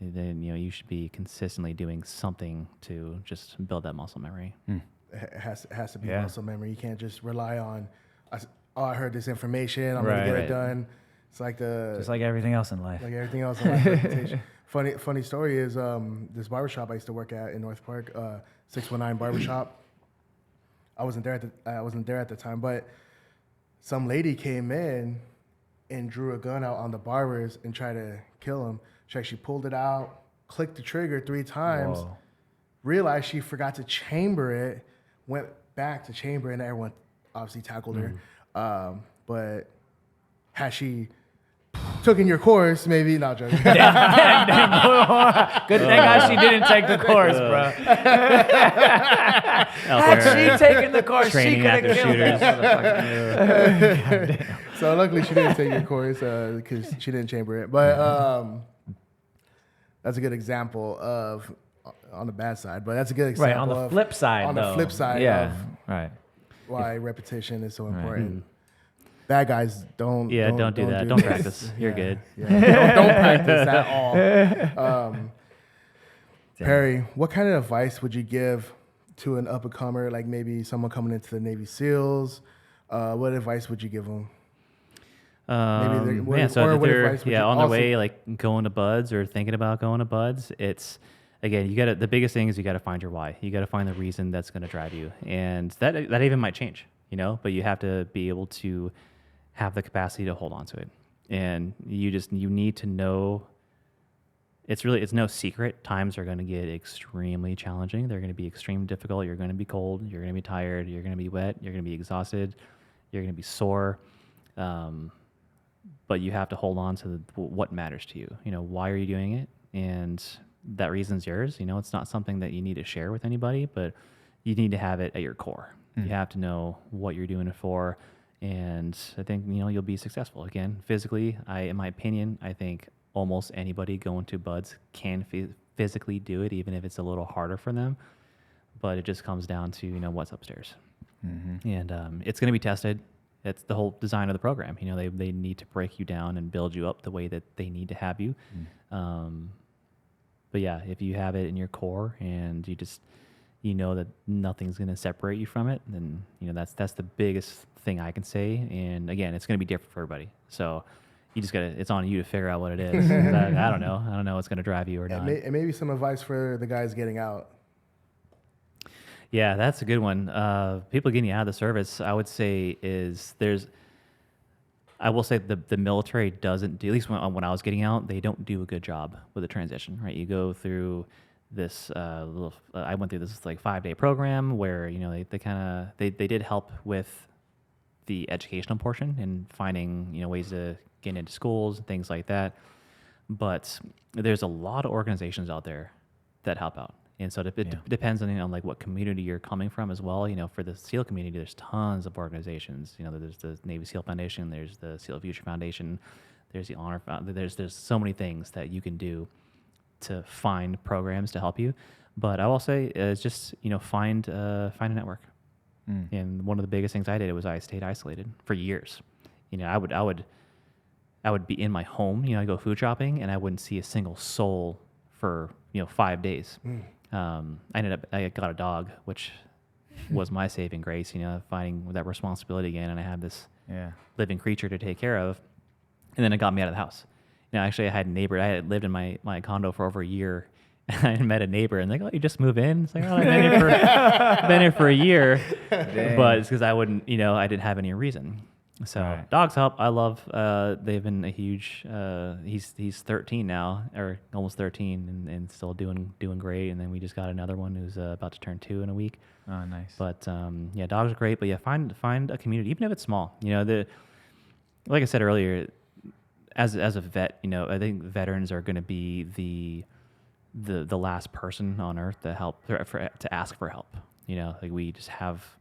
then you should be consistently doing something to just build that muscle memory. It has to be Yeah. muscle memory. You can't just rely on, I heard this information, I'm Right. gonna get Right. it done. It's like Just like everything else in life. like everything else in life. Reputation. Funny story is this barbershop I used to work at in North Park, 619 Barbershop. I wasn't there at the time, but some lady came in and drew a gun out on the barbers and tried to kill him. She actually pulled it out, clicked the trigger 3 times, Whoa. realized she forgot to chamber it, went back to chamber, and everyone obviously tackled her. But had she taken your course, maybe not joking. Good thing she didn't take the course, bro. Had she taken the course, she Training could have active killed shooters. that. So luckily she didn't take your course because she didn't chamber it. But that's a good example of on the bad side. But that's a good example. Right, on the of- flip side, On though. the flip side, Yeah, of right. why repetition is so important. Bad guys don't. Yeah, don't do that. Don't this. practice. You're good. Yeah. Don't practice at all. Perry, what kind of advice would you give to an up and comer, like maybe someone coming into the Navy SEALs? What advice would you give them? So or if what they're advice would you on their also- way, like going to buds or thinking about going to buds, it's again, the biggest thing is you got to find your why. You got to find the reason that's going to drive you, and that even might change, but you have to be able to have the capacity to hold on to it, and you need to know. It's no secret. Times are going to get extremely challenging. They're going to be extremely difficult. You're going to be cold. You're going to be tired. You're going to be wet. You're going to be exhausted. You're going to be sore. But you have to hold on to what matters to you. Why are you doing it? And that reason's yours. It's not something that you need to share with anybody, but you need to have it at your core. You have to know what you're doing it for. And I think, you'll be successful. Again, physically, in my opinion, I think almost anybody going to buds can physically do it, even if it's a little harder for them. But it just comes down to, what's upstairs. And it's going to be tested. it's the whole design of the program. You know, they need to break you down and build you up the way that they need to have you. But yeah, if you have it in your core and you know that nothing's going to separate you from it, then you know that's the biggest thing I can say. And again, it's going to be different for everybody. So you just gotta. It's on you to figure out what it is. I don't know. I don't know what's going to drive you or not. And maybe some advice for the guys getting out. Yeah, that's a good one. People getting out of the service, I would say, I will say the military doesn't do, at least when I was getting out, they don't do a good job with the transition, right? You go through this I went through this like 5-day program where, you know, they did help with the educational portion and finding, you know, ways to get into schools and things like that. But there's a lot of organizations out there that help out. And so it depends on like what community you're coming from as well. You know, for the SEAL community, there's tons of organizations. You know, there's the Navy SEAL Foundation, there's the SEAL Future Foundation, there's the Honor There's so many things that you can do to find programs to help you. But I will say is just, you know, find a network. And one of the biggest things I did was I stayed isolated for years. You know, I would be in my home. You know, I go food shopping and I wouldn't see a single soul for, you know, 5 days. I got a dog, which was my saving grace, you know, finding that responsibility again. And I had this living creature to take care of. And then it got me out of the house. You know, actually I had a neighbor. I had lived in my condo for over a year. And I met a neighbor and like, oh, you just move in? It's like, oh, I've been here for a year. Dang. But it's because I didn't have any reason. So dogs help. I love, they've been a huge, he's 13 now, or almost 13 and still doing great. And then we just got another one who's about to turn 2 in a week. Oh, nice. But yeah, dogs are great. But yeah, find a community, even if it's small. You know, like I said earlier, as a vet, you know, I think veterans are going to be the last person on earth to help, to ask for help. You know, like we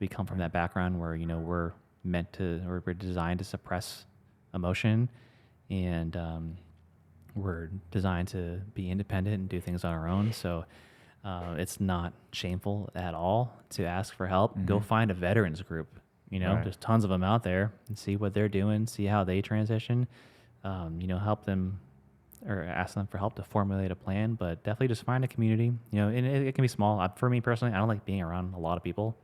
come from that background where, you know, we're designed to suppress emotion, and we're designed to be independent and do things on our own. So it's not shameful at all to ask for help. Go find a veterans group. You know, there's tons of them out there, and see what they're doing, see how they transition. You know, help them or ask them for help to formulate a plan. But definitely just find a community. You know, and it can be small. For me personally, I don't like being around a lot of people.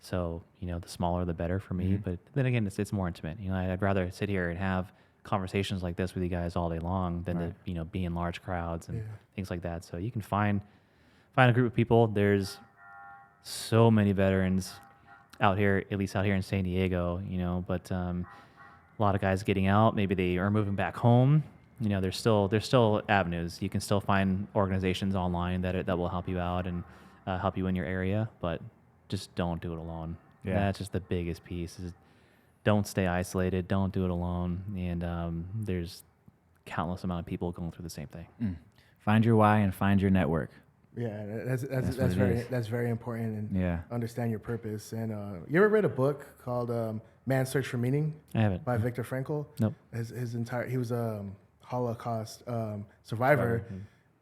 So, you know, the smaller the better for me. But then again, it's more intimate. You know, I'd rather sit here and have conversations like this with you guys all day long than to, you know, be in large crowds and things like that. So you can find a group of people. There's so many veterans out here, at least out here in San Diego, you know, but a lot of guys getting out. Maybe they are moving back home. You know, there's still avenues. You can still find organizations online that will help you out and help you in your area, but just don't do it alone. Yeah. That's just the biggest piece is don't stay isolated. Don't do it alone. And there's countless amount of people going through the same thing. Find your why and find your network. Yeah, that's very important, and understand your purpose. And you ever read a book called Man's Search for Meaning? I haven't. By Viktor Frankl. Nope. He was a Holocaust survivor,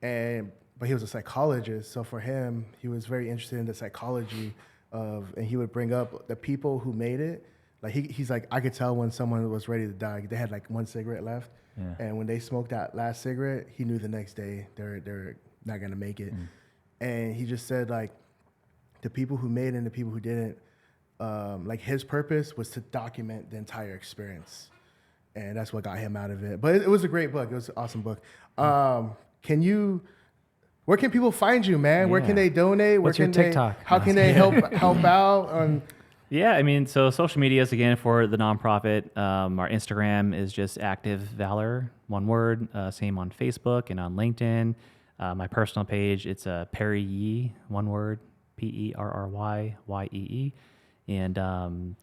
but he was a psychologist. So for him, he was very interested in the psychology and he would bring up the people who made it. Like he's like, I could tell when someone was ready to die. They had like one cigarette left, and when they smoked that last cigarette, he knew the next day they're not gonna make it. And he just said like, the people who made it and the people who didn't, like his purpose was to document the entire experience, and that's what got him out of it. But it was a great book. It was an awesome book. Where can people find you, man? Where can they donate? What's your TikTok? How can they help out? Yeah, I mean, so social media is again for the nonprofit. Our Instagram is just Active Valor, one word. Same on Facebook and on LinkedIn. My personal page, it's Perry Yee, one word, PerryYee. And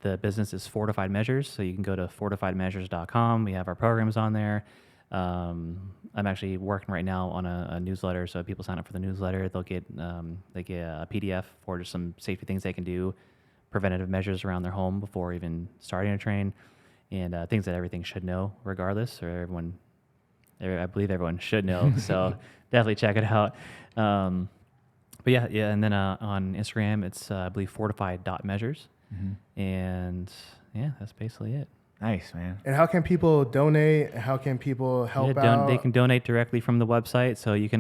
the business is Fortified Measures, so you can go to fortifiedmeasures.com. We have our programs on there. I'm actually working right now on a newsletter, so if people sign up for the newsletter, they'll get a PDF for just some safety things they can do, preventative measures around their home before even starting to train, and things that everything should know regardless, or I believe everyone should know. So definitely check it out. But yeah, and then on Instagram, it's I believe fortified.measures. And yeah, that's basically it. Nice, man. And how can people donate? How can people help out? They can donate directly from the website. So you can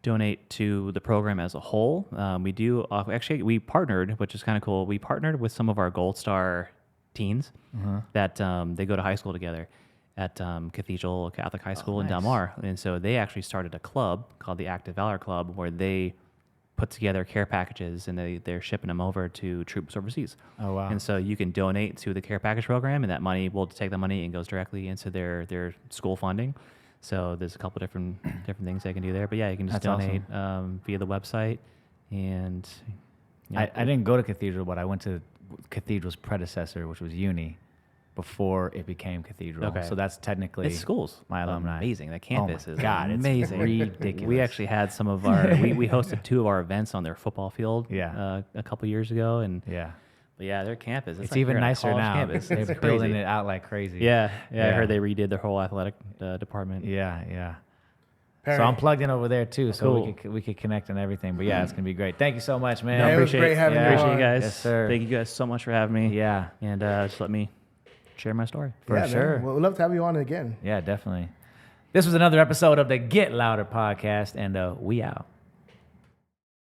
donate to the program as a whole. We partnered, which is kind of cool. We partnered with some of our Gold Star teens that they go to high school together at Cathedral Catholic High School in Del Mar. And so they actually started a club called the Active Valor Club where they put together care packages and they're shipping them over to troops overseas. Oh, wow. And so you can donate to the care package program, and that money will take the money and goes directly into their school funding. So there's a couple different things they can do there. But yeah, you can just That's donate via the website. And I didn't go to Cathedral, but I went to Cathedral's predecessor, which was Uni, before it became Cathedral. Okay. So that's technically it's schools. my alumni. Amazing. The campus is God, amazing. It's ridiculous. We actually had some of our we hosted 2 of our events on their football field a couple years ago, and but yeah, their campus it's like even you're in a nicer college now. Campus. They're It's building crazy. it out like crazy. Yeah, I heard they redid their whole athletic department. Yeah. Perry. So I'm plugged in over there too, so Cool. we could connect and everything. But yeah, it's gonna be great. Thank you so much, man. No, it was great having you appreciate on. you guys. Yes, sir. Thank you guys so much for having me. Yeah, And just let me share my story. for Yeah, sure. Man. Well, we'd love to have you on again. Yeah, definitely. This was another episode of the Get Louder podcast, and we out.